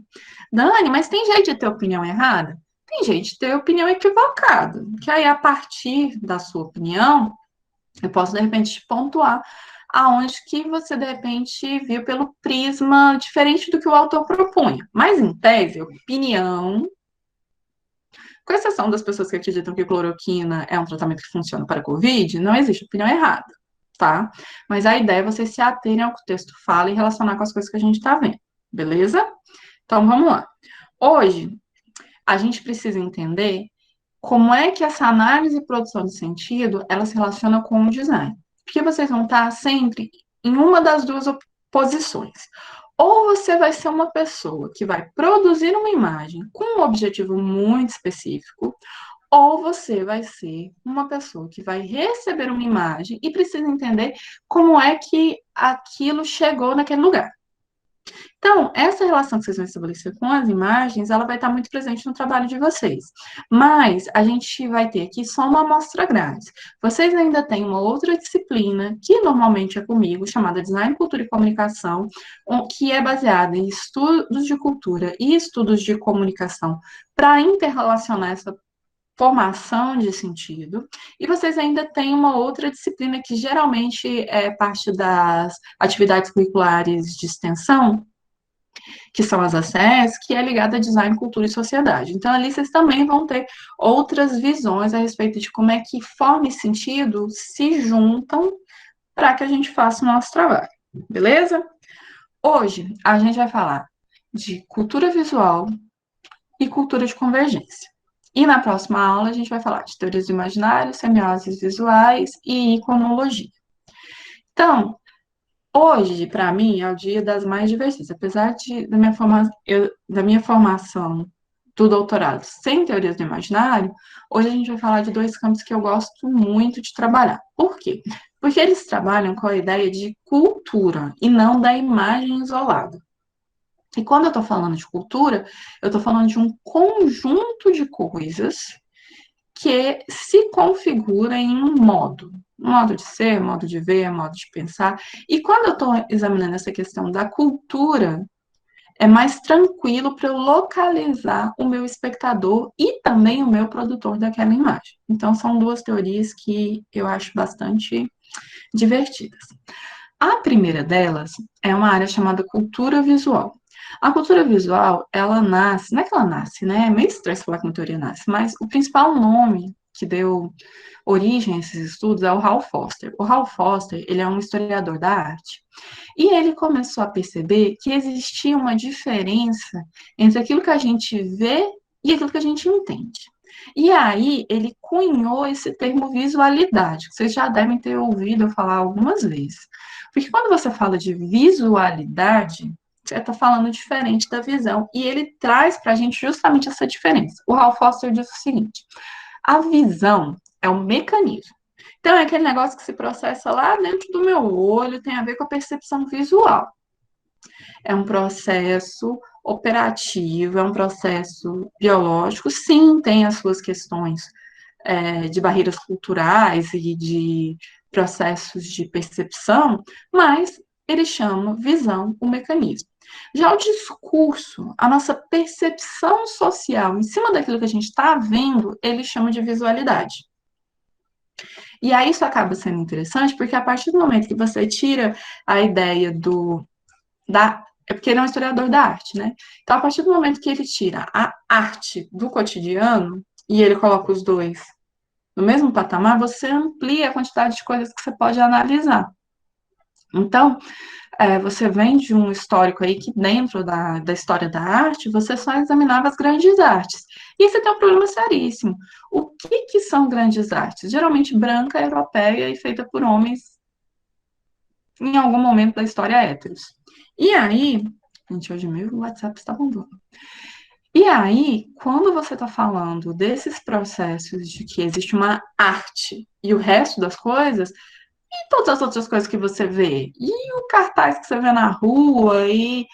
Dani, mas tem jeito de ter opinião errada? Tem jeito de ter opinião equivocada. Que aí, a partir da sua opinião, eu posso, de repente, pontuar aonde que você, de repente, viu pelo prisma diferente do que o autor propunha. Mas, em tese, opinião, com exceção das pessoas que acreditam que cloroquina é um tratamento que funciona para a Covid, não existe opinião errada, tá? Mas a ideia é vocês se aterem ao que o texto fala e relacionar com as coisas que a gente está vendo, beleza? Então, vamos lá. Hoje, a gente precisa entender como é que essa análise e produção de sentido, ela se relaciona com o design. Porque vocês vão estar sempre em uma das duas posições. Ou você vai ser uma pessoa que vai produzir uma imagem com um objetivo muito específico, ou você vai ser uma pessoa que vai receber uma imagem e precisa entender como é que aquilo chegou naquele lugar. Então, essa relação que vocês vão estabelecer com as imagens, ela vai estar muito presente no trabalho de vocês. Mas a gente vai ter aqui só uma amostra grátis. Vocês ainda têm uma outra disciplina, que normalmente é comigo, chamada Design, Cultura e Comunicação, que é baseada em estudos de cultura e estudos de comunicação para interrelacionar essa formação de sentido, e vocês ainda têm uma outra disciplina que geralmente é parte das atividades curriculares de extensão, que são as ACS, que é ligada a design, cultura e sociedade. Então, ali vocês também vão ter outras visões a respeito de como é que forma e sentido se juntam para que a gente faça o nosso trabalho, beleza? Hoje, a gente vai falar de cultura visual e cultura de convergência. E na próxima aula, a gente vai falar de teorias do imaginário, semioses visuais e iconologia. Então, hoje, para mim, é o dia das mais diversas. Apesar da minha formação do doutorado sem teorias do imaginário, hoje a gente vai falar de dois campos que eu gosto muito de trabalhar. Por quê? Porque eles trabalham com a ideia de cultura e não da imagem isolada. E quando eu estou falando de cultura, eu estou falando de um conjunto de coisas que se configura em um modo de ser, modo de ver, modo de pensar. E quando eu estou examinando essa questão da cultura, é mais tranquilo para eu localizar o meu espectador e também o meu produtor daquela imagem. Então, são duas teorias que eu acho bastante divertidas. A primeira delas é uma área chamada cultura visual. A cultura visual, ela nasce, não é que ela nasce, né? É meio estranho falar que uma teoria nasce, mas o principal nome que deu origem a esses estudos é o Hal Foster. O Hal Foster, ele é um historiador da arte. E ele começou a perceber que existia uma diferença entre aquilo que a gente vê e aquilo que a gente entende. E aí, ele cunhou esse termo visualidade, que vocês já devem ter ouvido eu falar algumas vezes. Porque quando você fala de visualidade, você está falando diferente da visão. E ele traz para a gente justamente essa diferença. O Hal Foster diz o seguinte: a visão é um mecanismo. Então, é aquele negócio que se processa lá dentro do meu olho, tem a ver com a percepção visual. É um processo operativo, é um processo biológico, sim, tem as suas questões de barreiras culturais e de processos de percepção, mas ele chama visão o mecanismo. Já o discurso, a nossa percepção social em cima daquilo que a gente está vendo, ele chama de visualidade. E aí isso acaba sendo interessante, porque a partir do momento que você tira a ideia é porque ele é um historiador da arte, né? Então, a partir do momento que ele tira a arte do cotidiano e ele coloca os dois no mesmo patamar, você amplia a quantidade de coisas que você pode analisar. Então, você vem de um histórico aí que dentro da história da arte, você só examinava as grandes artes. E você tem um problema seríssimo. O que são grandes artes? Geralmente branca, europeia e feita por homens em algum momento da história héteros. E aí, gente, hoje meu WhatsApp está bombando. E aí, quando você está falando desses processos de que existe uma arte e o resto das coisas, e todas as outras coisas que você vê, e o cartaz que você vê na rua, e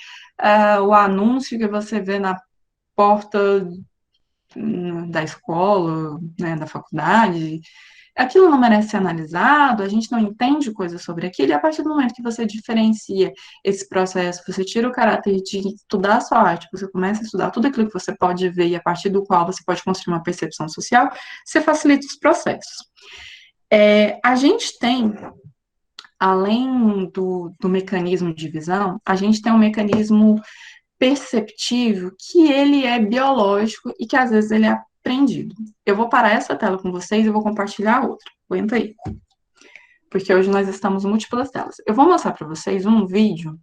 o anúncio que você vê na porta da escola, né, da faculdade, aquilo não merece ser analisado, a gente não entende coisas sobre aquilo, e a partir do momento que você diferencia esse processo, você tira o caráter de estudar a sua arte, você começa a estudar tudo aquilo que você pode ver, e a partir do qual você pode construir uma percepção social, você facilita os processos. A gente tem, além do mecanismo de visão, a gente tem um mecanismo perceptivo que ele é biológico e que às vezes ele é aprendido. Eu vou parar essa tela com vocês e vou compartilhar outra. Aguenta aí. Porque hoje nós estamos múltiplas telas. Eu vou mostrar para vocês um vídeo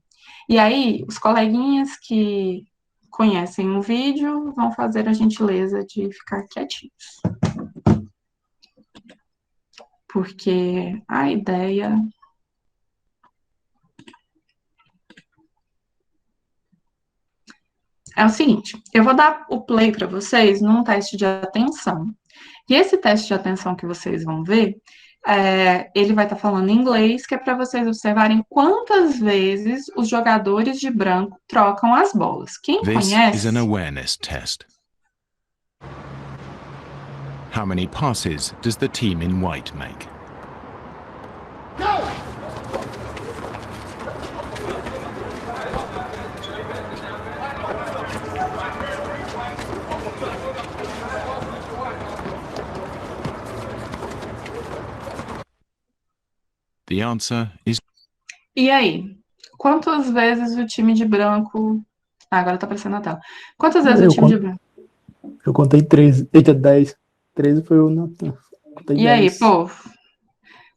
e aí os coleguinhas que conhecem o vídeo vão fazer a gentileza de ficar quietinhos. Porque a ideia é o seguinte, eu vou dar o play para vocês num teste de atenção. E esse teste de atenção que vocês vão ver, ele vai estar falando em inglês, que é para vocês observarem quantas vezes os jogadores de branco trocam as bolas. Quem This conhece... is an awareness test. How many passes does the team in white make? Go! The answer is... E aí? Quantas vezes o time de branco... agora tá aparecendo na tela. Quantas vezes o time de branco... Eu contei 13. Eita, 10. 13 foi o Natan. E 10. Aí, povo?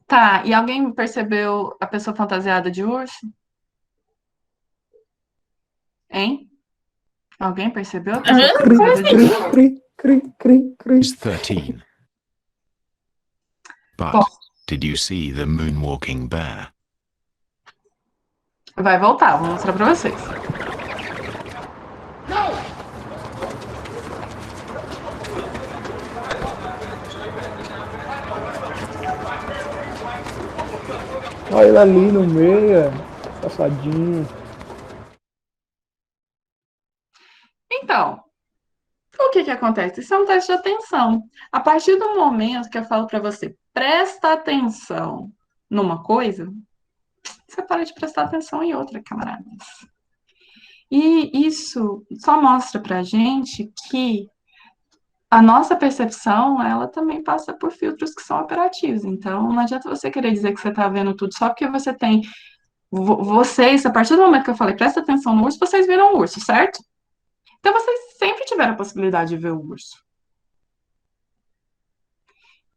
Tá, e alguém percebeu a pessoa fantasiada de urso? Hein? Alguém percebeu a pessoa fantasiada de urso? Is 13. But did you see the moonwalking bear? Vai voltar, vou mostrar pra vocês. Olha ele ali no meio, safadinho. Então, o que acontece? Isso é um teste de atenção. A partir do momento que eu falo para você, presta atenção numa coisa, você para de prestar atenção em outra, camaradas. E isso só mostra pra gente que a nossa percepção, ela também passa por filtros que são operativos. Então, não adianta você querer dizer que você está vendo tudo só porque você tem... Vocês, a partir do momento que eu falei, presta atenção no urso, vocês viram o urso, certo? Então, vocês sempre tiveram a possibilidade de ver o urso.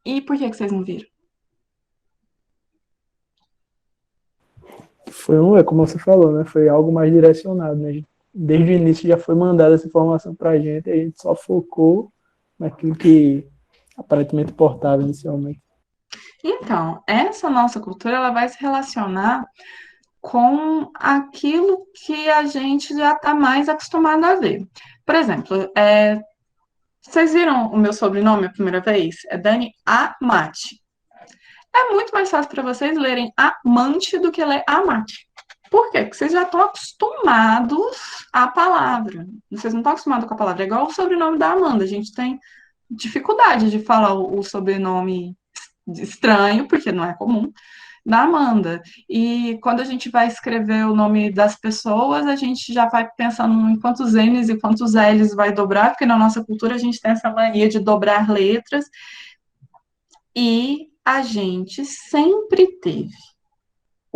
E por que vocês não viram? Foi como você falou, né? Foi algo mais direcionado, né? Desde o início já foi mandada essa informação pra gente, a gente só focou naquilo que aparentemente importava inicialmente. Então, essa nossa cultura, ela vai se relacionar com aquilo que a gente já está mais acostumado a ver. Por exemplo, vocês viram o meu sobrenome a primeira vez? É Dani Amati. É muito mais fácil para vocês lerem amante do que ler amate. Por quê? Porque vocês já estão acostumados à palavra. Vocês não estão acostumados com a palavra. É igual o sobrenome da Amanda. A gente tem dificuldade de falar o sobrenome estranho, porque não é comum, da Amanda. E quando a gente vai escrever o nome das pessoas, a gente já vai pensando em quantos N's e quantos L's vai dobrar, porque na nossa cultura a gente tem essa mania de dobrar letras, e a gente sempre teve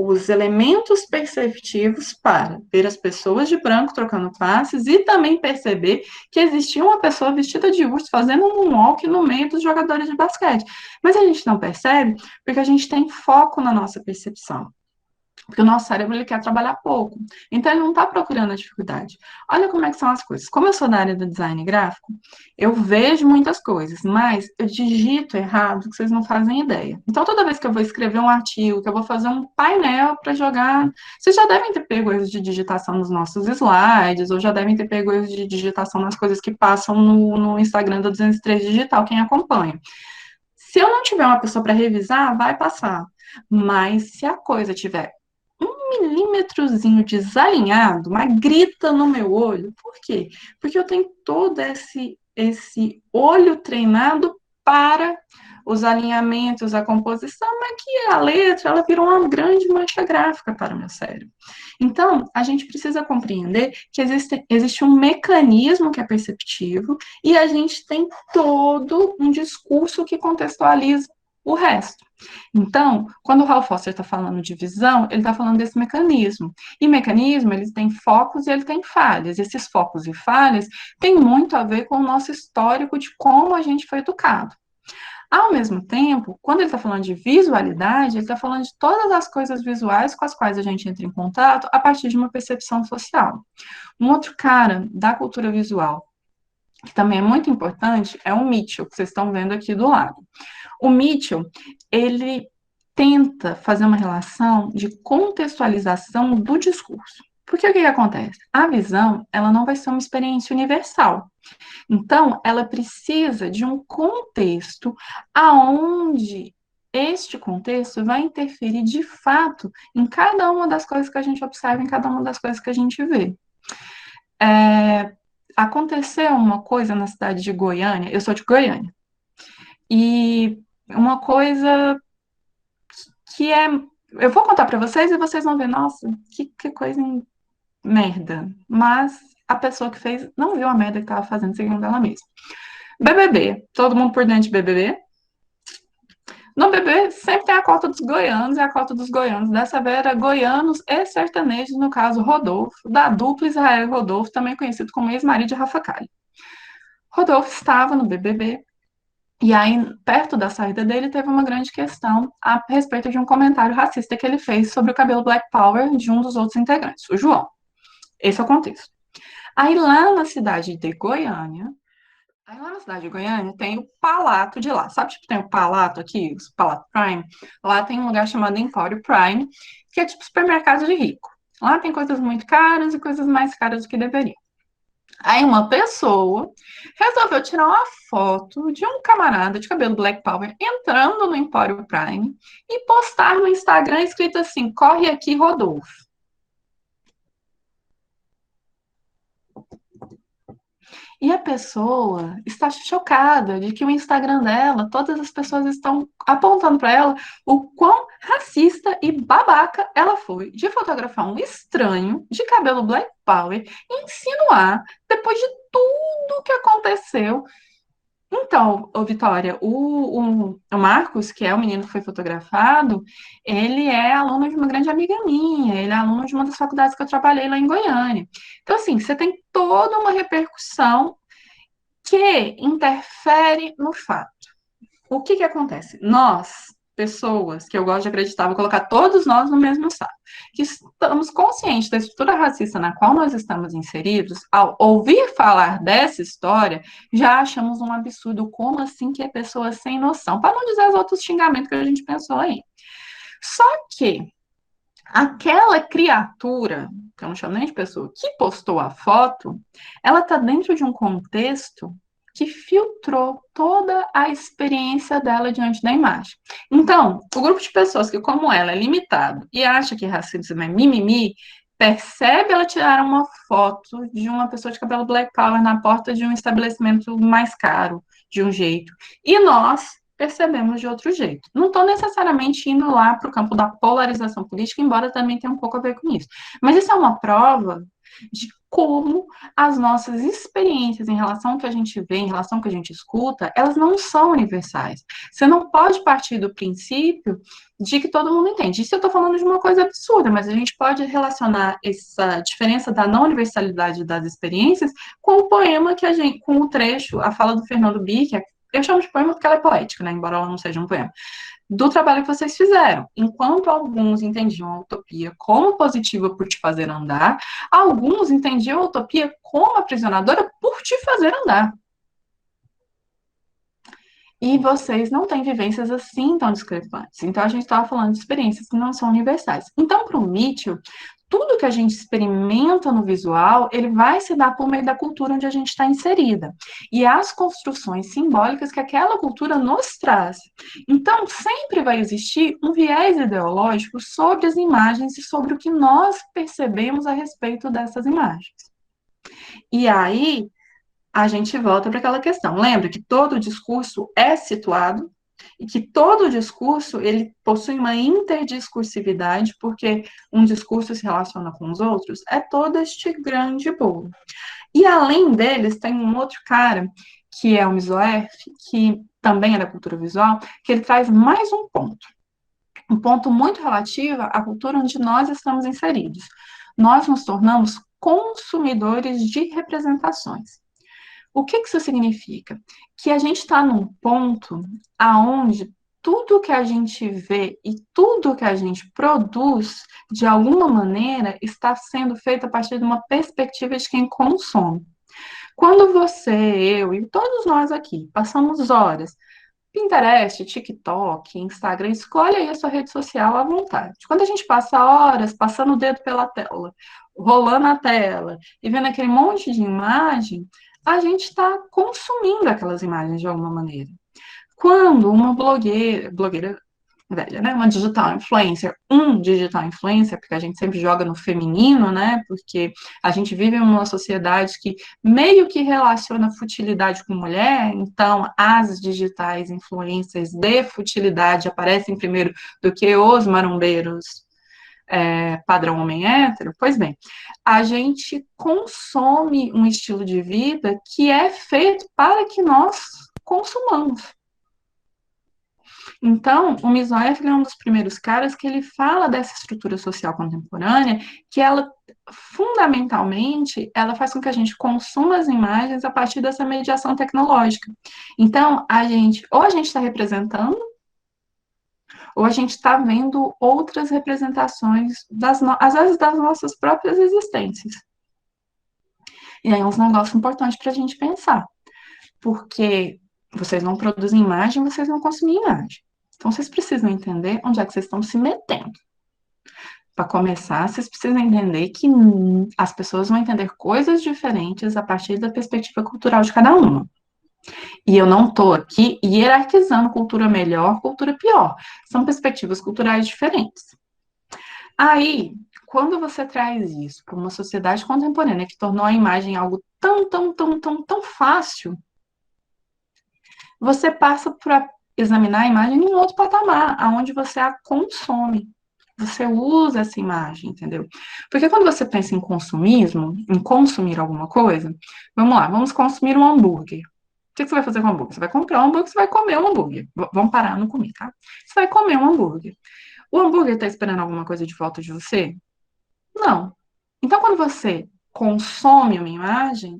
os elementos perceptivos para ver as pessoas de branco trocando passes e também perceber que existia uma pessoa vestida de urso fazendo um walk no meio dos jogadores de basquete. Mas a gente não percebe porque a gente tem foco na nossa percepção. Porque o nosso cérebro ele quer trabalhar pouco. Então, ele não está procurando a dificuldade. Olha como é que são as coisas. Como eu sou da área do design gráfico, eu vejo muitas coisas, mas eu digito errado que vocês não fazem ideia. Então, toda vez que eu vou escrever um artigo, que eu vou fazer um painel para jogar, vocês já devem ter pego erros de digitação nos nossos slides, ou já devem ter pego erros de digitação nas coisas que passam no Instagram da 203 Digital, quem acompanha. Se eu não tiver uma pessoa para revisar, vai passar. Mas se a coisa tiver milímetrozinho desalinhado, mas grita no meu olho. Por quê? Porque eu tenho todo esse olho treinado para os alinhamentos, a composição, mas que a letra, ela virou uma grande mancha gráfica para o meu cérebro. Então, a gente precisa compreender que existe um mecanismo que é perceptivo e a gente tem todo um discurso que contextualiza o resto. Então, quando o Hal Foster está falando de visão, ele está falando desse mecanismo. E mecanismo, ele tem focos e ele tem falhas. E esses focos e falhas têm muito a ver com o nosso histórico de como a gente foi educado. Ao mesmo tempo, quando ele está falando de visualidade, ele está falando de todas as coisas visuais com as quais a gente entra em contato a partir de uma percepção social. Um outro cara da cultura visual, que também é muito importante, é o Mitchell, que vocês estão vendo aqui do lado. O Mitchell, ele tenta fazer uma relação de contextualização do discurso. Porque o que acontece? A visão, ela não vai ser uma experiência universal. Então, ela precisa de um contexto aonde este contexto vai interferir de fato em cada uma das coisas que a gente observa, em cada uma das coisas que a gente vê. Aconteceu uma coisa na cidade de Goiânia, eu sou de Goiânia, e uma coisa que é. Eu vou contar para vocês e vocês vão ver, nossa, que coisa merda. Mas a pessoa que fez não viu a merda que estava fazendo, segundo ela mesma. BBB, todo mundo por dentro de BBB. No BBB sempre tem a cota dos goianos e a cota dos goianos. Dessa vez era goianos e sertanejos, no caso Rodolfo, da dupla Israel e Rodolfo, também conhecido como ex-marido de Rafa Kali. Rodolfo estava no BBB. E aí, perto da saída dele, teve uma grande questão a respeito de um comentário racista que ele fez sobre o cabelo Black Power de um dos outros integrantes, o João. Esse é o contexto. Aí, lá na cidade de Goiânia, tem o Palato de lá. Sabe, tipo, tem o Palato aqui, o Palato Prime? Lá tem um lugar chamado Empório Prime, que é tipo supermercado de rico. Lá tem coisas muito caras e coisas mais caras do que deveriam. Aí uma pessoa resolveu tirar uma foto de um camarada de cabelo Black Power entrando no Empório Prime e postar no Instagram escrito assim, corre aqui, Rodolfo. E a pessoa está chocada de que o Instagram dela, todas as pessoas estão apontando para ela o quão racista e babaca ela foi de fotografar um estranho de cabelo Black Power e insinuar, depois de tudo que aconteceu. Então, Vitória, o Marcos, que é o menino que foi fotografado, ele é aluno de uma grande amiga minha, ele é aluno de uma das faculdades que eu trabalhei lá em Goiânia. Então, assim, você tem toda uma repercussão que interfere no fato. O que acontece? Nós, pessoas, que eu gosto de acreditar, vou colocar todos nós no mesmo saco, que estamos conscientes da estrutura racista na qual nós estamos inseridos, ao ouvir falar dessa história, já achamos um absurdo. Como assim que é pessoa sem noção? Para não dizer os outros xingamentos que a gente pensou aí. Só que aquela criatura, que eu não chamo nem de pessoa, que postou a foto, ela está dentro de um contexto que filtrou toda a experiência dela diante da imagem. Então, o grupo de pessoas que, como ela, é limitado e acha que racismo é mimimi, percebe ela tirar uma foto de uma pessoa de cabelo Black Power na porta de um estabelecimento mais caro de um jeito e nós percebemos de outro jeito. Não estou necessariamente indo lá para o campo da polarização política, embora também tenha um pouco a ver com isso. Mas isso é uma prova de como as nossas experiências em relação ao que a gente vê, em relação ao que a gente escuta, elas não são universais. Você não pode partir do princípio de que todo mundo entende. Isso eu estou falando de uma coisa absurda, mas a gente pode relacionar essa diferença da não universalidade das experiências com o poema que a gente, com o trecho, a fala do Fernando Birck, eu chamo de poema porque ela é poética, né, embora ela não seja um poema, do trabalho que vocês fizeram. Enquanto alguns entendiam a utopia como positiva por te fazer andar, alguns entendiam a utopia como aprisionadora por te fazer andar. E vocês não têm vivências assim tão discrepantes. Então, a gente estava falando de experiências que não são universais. Então, para o Mitchell, tudo que a gente experimenta no visual, ele vai se dar por meio da cultura onde a gente está inserida. E as construções simbólicas que aquela cultura nos traz. Então, sempre vai existir um viés ideológico sobre as imagens e sobre o que nós percebemos a respeito dessas imagens. E aí, a gente volta para aquela questão. Lembra que todo discurso é situado e que todo discurso ele possui uma interdiscursividade, porque um discurso se relaciona com os outros, é todo este grande bolo. E além deles, tem um outro cara, que é o Mizoef, que também é da cultura visual, que ele traz mais um ponto muito relativo à cultura onde nós estamos inseridos. Nós nos tornamos consumidores de representações. O que isso significa? Que a gente está num ponto aonde tudo que a gente vê e tudo que a gente produz, de alguma maneira, está sendo feito a partir de uma perspectiva de quem consome. Quando você, eu e todos nós aqui passamos horas, Pinterest, TikTok, Instagram, escolhe aí a sua rede social à vontade. Quando a gente passa horas passando o dedo pela tela, rolando a tela e vendo aquele monte de imagem, a gente está consumindo aquelas imagens de alguma maneira. Quando uma blogueira velha, né? Uma digital influencer, um digital influencer, porque a gente sempre joga no feminino, né? Porque a gente vive em uma sociedade que meio que relaciona futilidade com mulher, então as digitais influencers de futilidade aparecem primeiro do que os marombeiros padrão homem hétero. Pois bem, a gente consome um estilo de vida que é feito para que nós consumamos. Então, o Mizoef é um dos primeiros caras que ele fala dessa estrutura social contemporânea, que ela, fundamentalmente, ela faz com que a gente consuma as imagens a partir dessa mediação tecnológica. Então, ou a gente está representando, ou a gente está vendo outras representações, às vezes, das nossas próprias existências. E aí é um negócio importante para a gente pensar, porque vocês não produzem imagem, vocês não consumem imagem. Então, vocês precisam entender onde é que vocês estão se metendo. Para começar, vocês precisam entender que as pessoas vão entender coisas diferentes a partir da perspectiva cultural de cada uma. E eu não estou aqui hierarquizando cultura melhor, cultura pior. São perspectivas culturais diferentes. Aí, quando você traz isso para uma sociedade contemporânea que tornou a imagem algo tão fácil, você passa para examinar a imagem em um outro patamar, aonde você a consome. Você usa essa imagem, entendeu? Porque quando você pensa em consumismo, em consumir alguma coisa, vamos lá, vamos consumir um hambúrguer. O que você vai fazer com o hambúrguer? Você vai comprar um hambúrguer, você vai comer um hambúrguer. Vamos parar no comer, tá? Você vai comer um hambúrguer. O hambúrguer está esperando alguma coisa de volta de você? Não. Então, quando você consome uma imagem,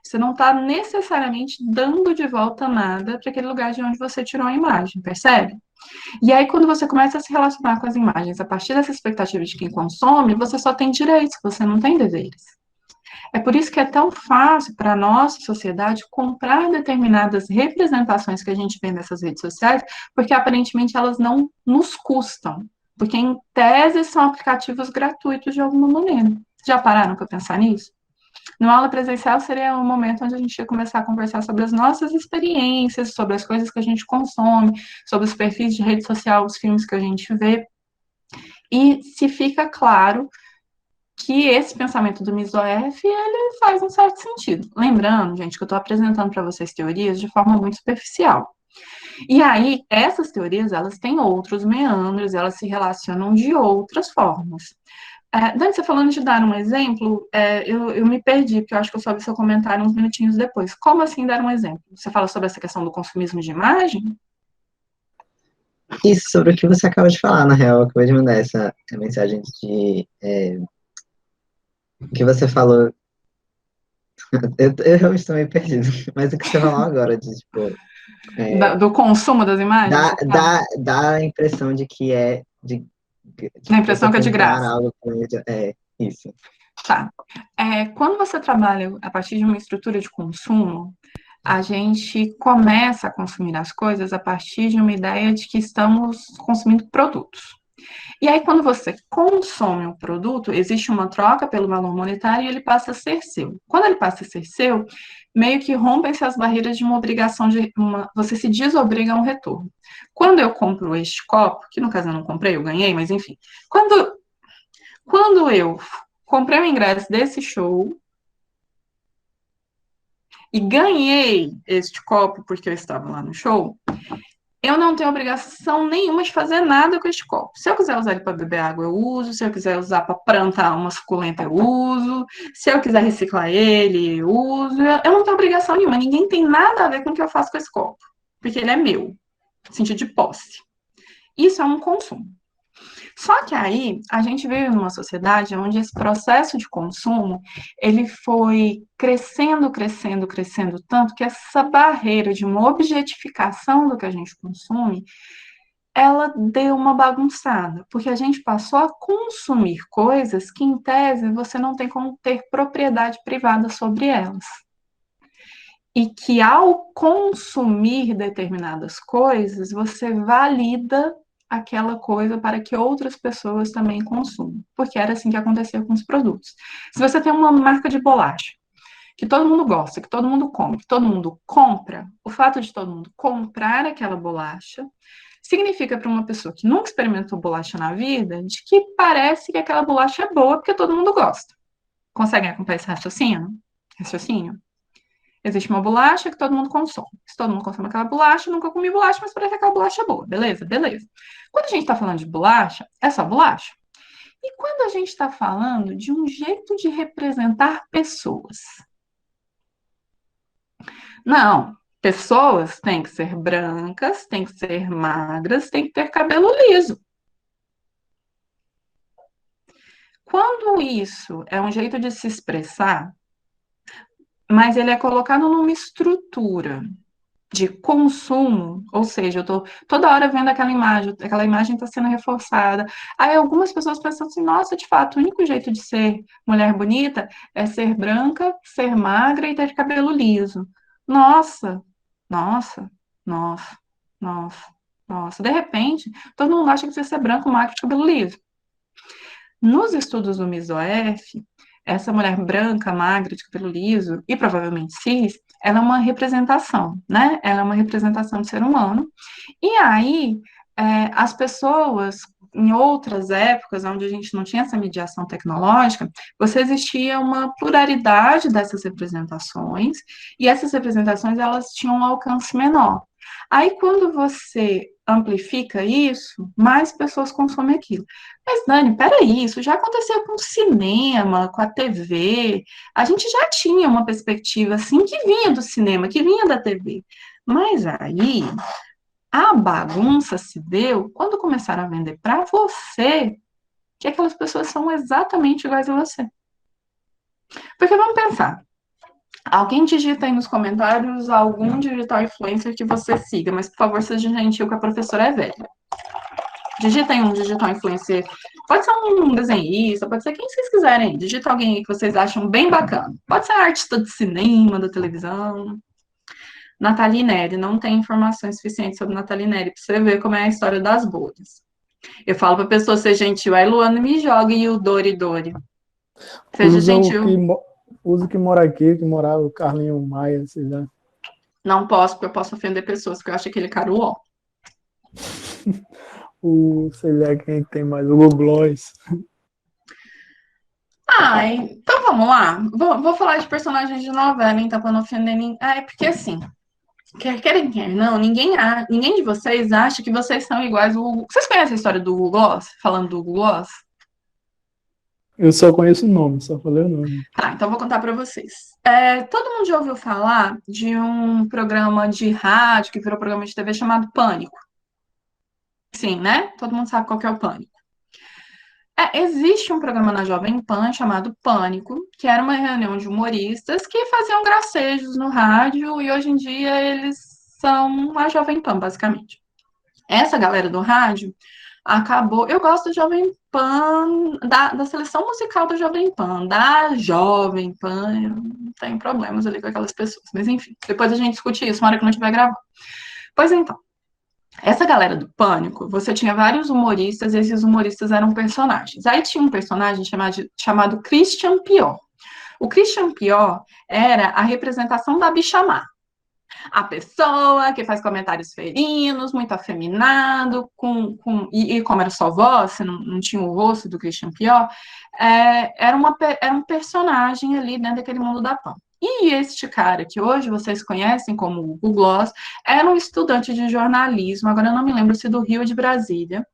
você não está necessariamente dando de volta nada para aquele lugar de onde você tirou a imagem, percebe? E aí, quando você começa a se relacionar com as imagens a partir dessa expectativa de quem consome, você só tem direitos, você não tem deveres. É por isso que é tão fácil para a nossa sociedade comprar determinadas representações que a gente vê nessas redes sociais, porque aparentemente elas não nos custam. Porque, em tese, são aplicativos gratuitos de alguma maneira. Já pararam para pensar nisso? No aula presencial seria um momento onde a gente ia começar a conversar sobre as nossas experiências, sobre as coisas que a gente consome, sobre os perfis de rede social, os filmes que a gente vê. E se fica claro que esse pensamento do Mizoef, ele faz um certo sentido. Lembrando, gente, que eu estou apresentando para vocês teorias de forma muito superficial. E aí, essas teorias, elas têm outros meandros, elas se relacionam de outras formas. Dani, você falando de dar um exemplo, eu me perdi, porque eu acho que eu só vi seu comentário uns minutinhos depois. Como assim dar um exemplo? Você fala sobre essa questão do consumismo de imagem? Isso, sobre o que você acaba de falar, na real, eu acabei de mandar essa mensagem de o que você falou. Eu realmente estou meio perdido, mas o que você falou agora, de tipo, Do consumo das imagens? dá a impressão de que A tipo, você impressão que é de comprar graça. algo com isso. Tá. Quando você trabalha a partir de uma estrutura de consumo, a gente começa a consumir as coisas a partir de uma ideia de que estamos consumindo produtos. E aí, quando você consome um produto, existe uma troca pelo valor monetário e ele passa a ser seu. Quando ele passa a ser seu, meio que rompem-se as barreiras de uma obrigação você se desobriga a um retorno. Quando eu compro este copo, que no caso eu não comprei, eu ganhei, mas enfim, quando eu comprei o ingresso desse show e ganhei este copo porque eu estava lá no show, eu não tenho obrigação nenhuma de fazer nada com este copo. Se eu quiser usar ele para beber água, eu uso. Se eu quiser usar para plantar uma suculenta, eu uso. Se eu quiser reciclar ele, eu uso. Eu não tenho obrigação nenhuma. Ninguém tem nada a ver com o que eu faço com esse copo. Porque ele é meu. Sentido de posse. Isso é um consumo. Só que aí, a gente vive numa sociedade onde esse processo de consumo, ele foi crescendo, crescendo, crescendo tanto que essa barreira de uma objetificação do que a gente consome, ela deu uma bagunçada, porque a gente passou a consumir coisas que, em tese, você não tem como ter propriedade privada sobre elas. E que, ao consumir determinadas coisas, você valida aquela coisa para que outras pessoas também consumam, porque era assim que acontecia com os produtos. Se você tem uma marca de bolacha, que todo mundo gosta, que todo mundo come, que todo mundo compra, o fato de todo mundo comprar aquela bolacha significa para uma pessoa que nunca experimentou bolacha na vida, de que parece que aquela bolacha é boa porque todo mundo gosta. Conseguem acompanhar esse raciocínio? Raciocínio? Existe uma bolacha que todo mundo consome. Se todo mundo consome aquela bolacha, nunca comi bolacha, mas parece que aquela bolacha é boa. Beleza? Beleza. Quando a gente está falando de bolacha, é só bolacha. E quando a gente está falando de um jeito de representar pessoas? Não. Pessoas têm que ser brancas, têm que ser magras, têm que ter cabelo liso. Quando isso é um jeito de se expressar, mas ele é colocado numa estrutura de consumo, ou seja, eu tô toda hora vendo aquela imagem está sendo reforçada. Aí algumas pessoas pensam assim, nossa, de fato, o único jeito de ser mulher bonita é ser branca, ser magra e ter cabelo liso. Nossa, nossa, nossa, nossa, nossa. De repente, todo mundo acha que você ser branco, magro de cabelo liso. Nos estudos do Mizoef, essa mulher branca, magra, de cabelo liso e provavelmente cis, ela é uma representação, né? Ela é uma representação do ser humano. E aí, as pessoas, em outras épocas, onde a gente não tinha essa mediação tecnológica, você existia uma pluralidade dessas representações, e essas representações, elas tinham um alcance menor. Aí, quando você amplifica isso, mais pessoas consomem aquilo. Mas, Dani, peraí, isso já aconteceu com o cinema, com a TV. A gente já tinha uma perspectiva assim que vinha do cinema, que vinha da TV. Mas aí a bagunça se deu quando começaram a vender para você que aquelas pessoas são exatamente iguais a você. Porque vamos pensar. Alguém digita aí nos comentários algum digital influencer que você siga, mas por favor, seja gentil que a professora é velha. Digita aí um digital influencer. Pode ser um desenhista, pode ser quem vocês quiserem. Digita alguém aí que vocês acham bem bacana. Pode ser artista de cinema, da televisão. Nathalie Neri. Não tem informações suficientes sobre Nathalie Neri para você ver como é a história das bolhas. Eu falo para a pessoa ser gentil. Aí Luana me joga e o Dori Dori. Seja gentil. Usa o que mora aqui, que morava o Carlinho Maia, sei lá. Não posso, porque eu posso ofender pessoas, porque eu acho aquele cara uó. Sei lá quem tem mais, o Gloss. Então vamos lá. Vou falar de personagens de novela, então, pra não ofender ninguém. É porque assim, quer não, ninguém de vocês acha que vocês são iguais ao Hugo. Vocês conhecem a história do Hugo Gloss? Falando do Hugo Gloss? Eu só conheço o nome, só falei o nome. Tá, então vou contar pra vocês. Todo mundo já ouviu falar de um programa de rádio que virou programa de TV chamado Pânico? Sim, né? Todo mundo sabe qual que é o Pânico. Existe um programa na Jovem Pan chamado Pânico, que era uma reunião de humoristas que faziam gracejos no rádio e hoje em dia eles são a Jovem Pan, basicamente. Essa galera do rádio acabou. Eu gosto da Jovem Pan, da seleção musical da Jovem Pan, da Jovem Pan, eu não tenho problemas ali com aquelas pessoas, mas enfim, depois a gente discute isso, uma hora que não estiver gravando. Pois então. Essa galera do Pânico, você tinha vários humoristas, e esses humoristas eram personagens. Aí tinha um personagem chamado Christian Pior. O Christian Pior era a representação da bicha má. A pessoa que faz comentários ferinos, muito afeminado, e como era só voz, você não tinha o rosto do Christian Pior, era um personagem ali dentro daquele mundo da Pan. E este cara, que hoje vocês conhecem como Hugo Gloss, era um estudante de jornalismo, agora eu não me lembro se do Rio ou de Brasília,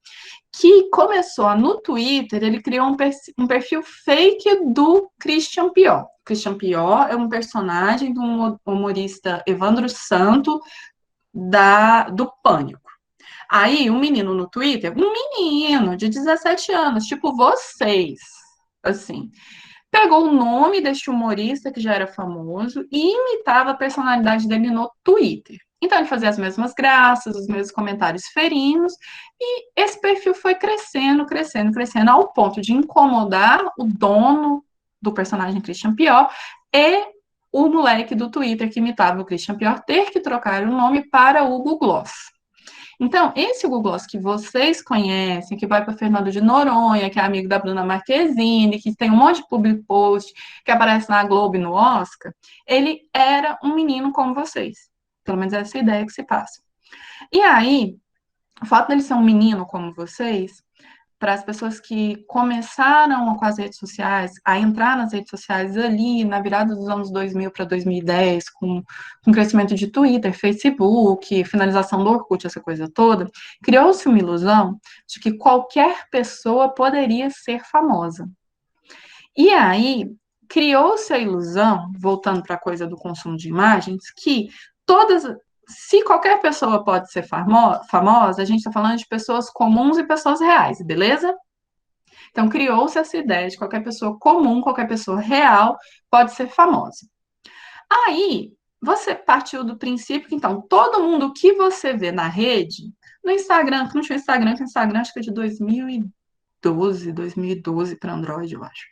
que começou no Twitter, ele criou um perfil fake do Christian Pior. Christian Pior é um personagem do humorista Evandro Santo, do Pânico. Aí, um menino no Twitter, um menino de 17 anos, tipo vocês, assim, pegou o nome deste humorista que já era famoso e imitava a personalidade dele no Twitter. Então, ele fazia as mesmas graças, os mesmos comentários ferinos, e esse perfil foi crescendo, crescendo, crescendo, ao ponto de incomodar o dono do personagem Christian Pior e o moleque do Twitter que imitava o Christian Pior ter que trocar o nome para Hugo Gloss. Então, esse Hugo Gloss que vocês conhecem, que vai para Fernando de Noronha, que é amigo da Bruna Marquezine, que tem um monte de public post, que aparece na Globo e no Oscar, ele era um menino como vocês. Pelo menos essa é a ideia que se passa. E aí, o fato dele ser um menino como vocês, para as pessoas que começaram com as redes sociais, a entrar nas redes sociais ali na virada dos anos 2000 para 2010, com o crescimento de Twitter, Facebook, finalização do Orkut, essa coisa toda, criou-se uma ilusão de que qualquer pessoa poderia ser famosa. E aí, criou-se a ilusão, voltando para a coisa do consumo de imagens, que se qualquer pessoa pode ser famosa, a gente está falando de pessoas comuns e pessoas reais, beleza? Então, criou-se essa ideia de qualquer pessoa comum, qualquer pessoa real pode ser famosa. Aí, você partiu do princípio que, então, todo mundo que você vê na rede, no Instagram, que não tinha Instagram, que o Instagram acho que é de 2012 para Android, eu acho.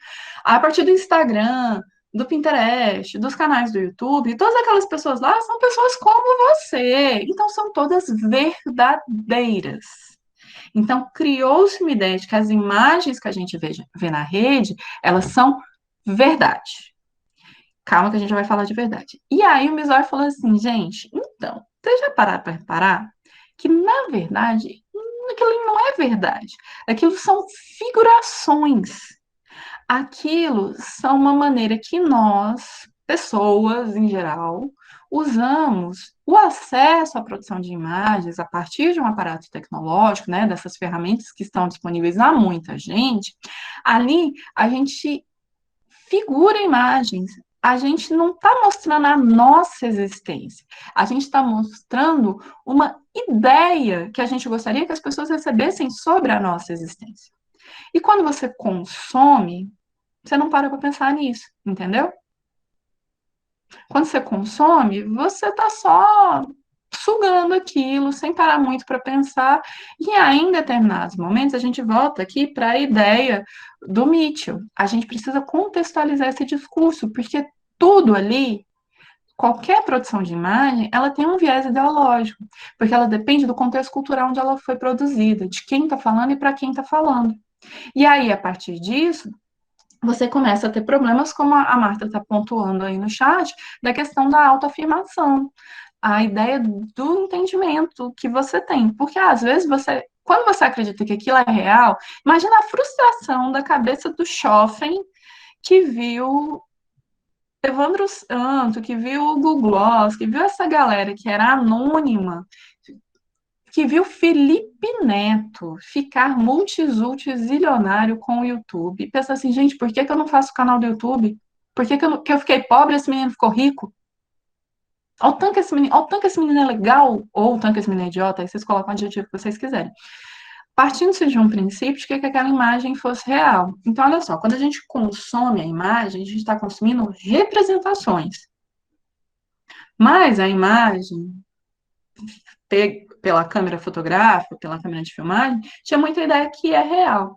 A partir do Instagram, do Pinterest, dos canais do YouTube, todas aquelas pessoas lá são pessoas como você. Então, são todas verdadeiras. Então, criou-se uma ideia de que as imagens que a gente vê na rede, elas são verdade. Calma que a gente vai falar de verdade. E aí o Misório falou assim, gente, então, vocês já pararam para reparar que, na verdade, aquilo não é verdade. Aquilo são figurações. Aquilo são uma maneira que nós, pessoas em geral, usamos o acesso à produção de imagens a partir de um aparato tecnológico, né, dessas ferramentas que estão disponíveis a muita gente. Ali, a gente figura imagens. A gente não está mostrando a nossa existência. A gente está mostrando uma ideia que a gente gostaria que as pessoas recebessem sobre a nossa existência. E quando você consome, você não para pensar nisso, entendeu? Quando você consome, você está só sugando aquilo, sem parar muito para pensar. E aí, em determinados momentos, a gente volta aqui para a ideia do Mitchell. A gente precisa contextualizar esse discurso, porque tudo ali, qualquer produção de imagem, ela tem um viés ideológico, porque ela depende do contexto cultural onde ela foi produzida, de quem está falando e para quem está falando. E aí, a partir disso, você começa a ter problemas, como a Marta está pontuando aí no chat, da questão da autoafirmação, a ideia do entendimento que você tem. Porque, às vezes, quando você acredita que aquilo é real, imagina a frustração da cabeça do Schoffen, que viu Evandro Santo, que viu o Google Gloss, que viu essa galera que era anônima, que viu Felipe Neto ficar multizilionário com o YouTube, e pensa assim, gente, por que que eu não faço canal do YouTube? Por que que que eu fiquei pobre e esse menino ficou rico? Olha o tanto que esse menino, olha o tanto que esse menino é legal, ou o tanto que esse menino é idiota, aí vocês colocam o adjetivo que vocês quiserem. Partindo-se de um princípio de que aquela imagem fosse real. Então, olha só, quando a gente consome a imagem, a gente está consumindo representações. Mas a imagem, pela câmera fotográfica, pela câmera de filmagem, tinha muita ideia que é real.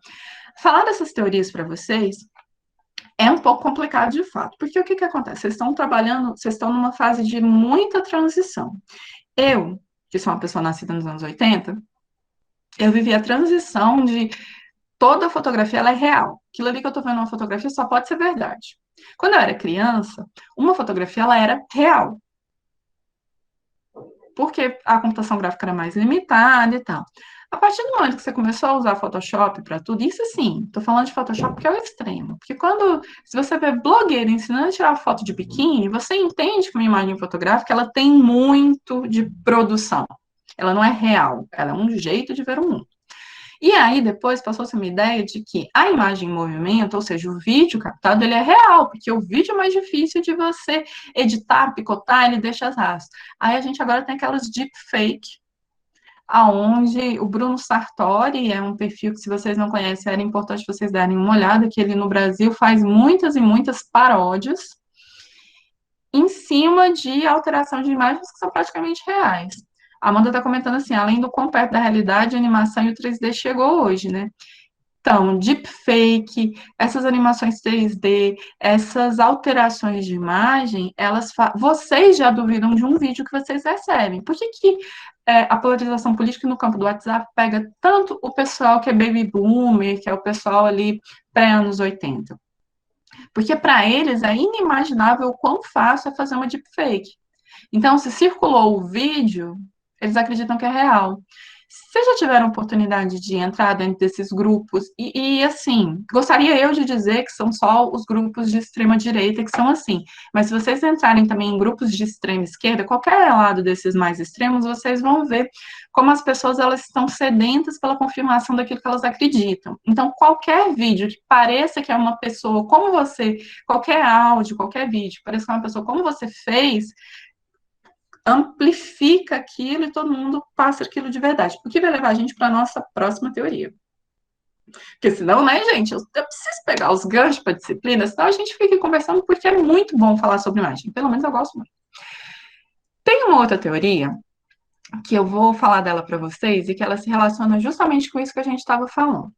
Falar dessas teorias para vocês é um pouco complicado de fato, porque o que acontece? Vocês estão trabalhando, vocês estão numa fase de muita transição. Eu, que sou uma pessoa nascida nos anos 80, eu vivi a transição de toda fotografia ela é real. Aquilo ali que eu estou vendo numa fotografia só pode ser verdade. Quando eu era criança, uma fotografia ela era real, porque a computação gráfica era mais limitada e tal. A partir do momento que você começou a usar Photoshop para tudo, isso sim, estou falando de Photoshop porque é o extremo. Porque se você vê blogueira ensinando a tirar foto de biquíni, você entende que uma imagem fotográfica ela tem muito de produção. Ela não é real, ela é um jeito de ver o mundo. E aí, depois, passou-se uma ideia de que a imagem em movimento, ou seja, o vídeo captado, ele é real, porque o vídeo é mais difícil de você editar, picotar, ele deixa as rastros. Aí a gente agora tem aquelas deepfake, aonde o Bruno Sartori é um perfil que, se vocês não conhecem, era importante vocês darem uma olhada, que ele no Brasil faz muitas e muitas paródias em cima de alteração de imagens que são praticamente reais. A Amanda está comentando assim, além do quão perto da realidade, a animação e o 3D chegou hoje, né? Então, deepfake, essas animações 3D, essas alterações de imagem, vocês já duvidam de um vídeo que vocês recebem. Por que a polarização política no campo do WhatsApp pega tanto o pessoal que é baby boomer, que é o pessoal ali pré-anos 80? Porque para eles é inimaginável o quão fácil é fazer uma deepfake. Então, se circulou o vídeo, eles acreditam que é real. Vocês já tiveram oportunidade de entrar dentro desses grupos? Assim, gostaria eu de dizer que são só os grupos de extrema direita que são assim. Mas se vocês entrarem também em grupos de extrema esquerda, qualquer lado desses mais extremos, vocês vão ver como as pessoas elas estão sedentas pela confirmação daquilo que elas acreditam. Então, qualquer vídeo que pareça que é uma pessoa como você, qualquer áudio, qualquer vídeo que pareça que é uma pessoa como você fez, amplifica aquilo e todo mundo passa aquilo de verdade. O que vai levar a gente para a nossa próxima teoria. Porque senão, né, gente, eu preciso pegar os ganchos para a disciplina, senão a gente fica aqui conversando porque é muito bom falar sobre imagem. Pelo menos eu gosto muito. Tem uma outra teoria que eu vou falar dela para vocês e que ela se relaciona justamente com isso que a gente estava falando.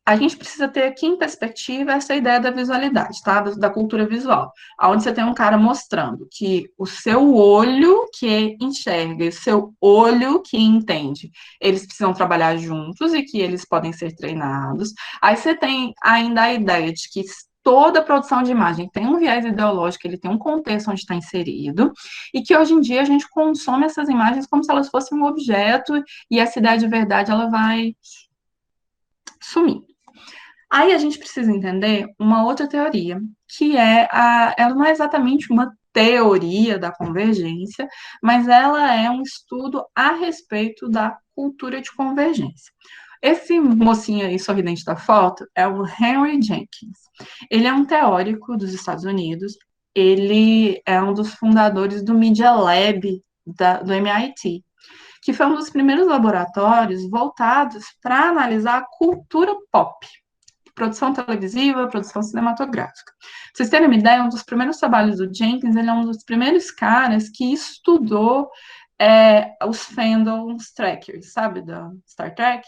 A gente precisa ter aqui em perspectiva essa ideia da visualidade, tá? Da cultura visual, onde você tem um cara mostrando que o seu olho que enxerga e o seu olho que entende, eles precisam trabalhar juntos e que eles podem ser treinados. Aí você tem ainda a ideia de que toda produção de imagem tem um viés ideológico, ele tem um contexto onde está inserido, e que hoje em dia a gente consome essas imagens como se elas fossem um objeto, e essa ideia de verdade ela vai sumir. Aí a gente precisa entender uma outra teoria, que ela não é exatamente uma teoria da convergência, mas ela é um estudo a respeito da cultura de convergência. Esse mocinho aí, sorridente da foto, é o Henry Jenkins. Ele é um teórico dos Estados Unidos, ele é um dos fundadores do Media Lab do MIT, que foi um dos primeiros laboratórios voltados para analisar a cultura pop, produção televisiva, produção cinematográfica. Pra vocês terem uma ideia, um dos primeiros trabalhos do Jenkins, ele é um dos primeiros caras que estudou os fandom trackers, sabe, da Star Trek?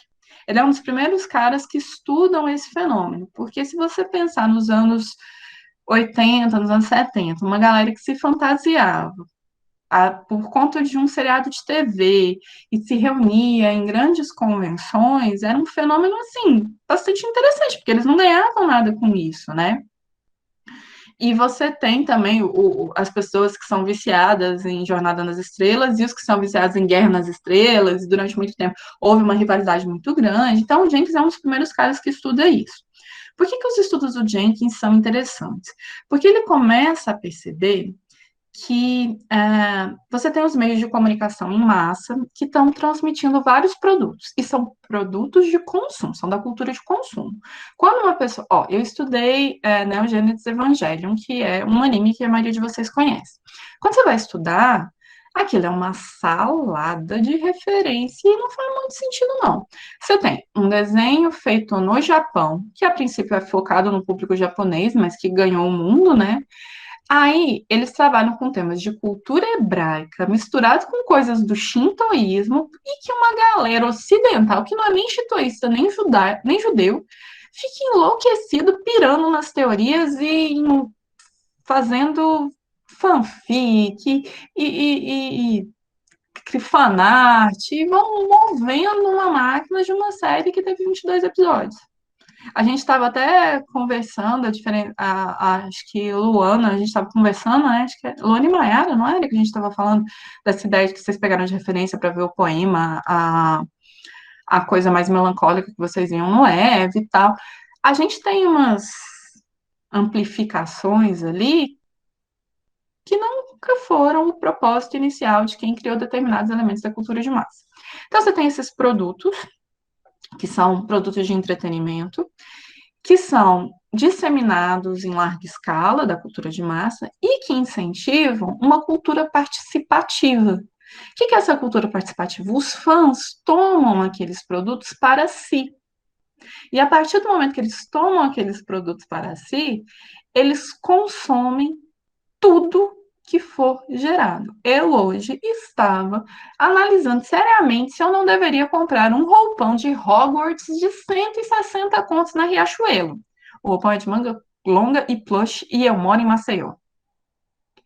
Ele é um dos primeiros caras que estudam esse fenômeno, porque se você pensar nos anos 80, nos anos 70, uma galera que se fantasiava por conta de um seriado de TV e se reunia em grandes convenções, era um fenômeno, assim, bastante interessante, porque eles não ganhavam nada com isso, né? E você tem também as pessoas que são viciadas em Jornada nas Estrelas e os que são viciados em Guerra nas Estrelas, e durante muito tempo houve uma rivalidade muito grande. Então, o Jenkins é um dos primeiros caras que estuda isso. Por que os estudos do Jenkins são interessantes? Porque ele começa a perceber que você tem os meios de comunicação em massa que estão transmitindo vários produtos, e são produtos de consumo, são da cultura de consumo. Quando uma pessoa... eu estudei Neon Genesis Evangelion, que é um anime que a maioria de vocês conhece. Quando você vai estudar, aquilo é uma salada de referência e não faz muito sentido, não. Você tem um desenho feito no Japão, que a princípio é focado no público japonês, mas que ganhou o mundo, né? Aí, eles trabalham com temas de cultura hebraica, misturados com coisas do shintoísmo, e que uma galera ocidental, que não é nem shintoísta, nem judeu, fica enlouquecido, pirando nas teorias e fazendo fanfic e fanart, e vão movendo uma máquina de uma série que teve 22 episódios. A gente estava até conversando, acho que Luana, a gente estava conversando, né? Acho que Luana e Maiara, não era que a gente estava falando dessa ideia de que vocês pegaram de referência para ver o poema, a coisa mais melancólica que vocês iam no Eve e tal. A gente tem umas amplificações ali que nunca foram o propósito inicial de quem criou determinados elementos da cultura de massa. Então, você tem esses produtos, que são produtos de entretenimento, que são disseminados em larga escala da cultura de massa e que incentivam uma cultura participativa. O que é essa cultura participativa? Os fãs tomam aqueles produtos para si. E a partir do momento que eles tomam aqueles produtos para si, eles consomem tudo que for gerado. Eu hoje estava analisando seriamente se eu não deveria comprar um roupão de Hogwarts de 160 contos na Riachuelo. O roupão é de manga longa e plush e eu moro em Maceió.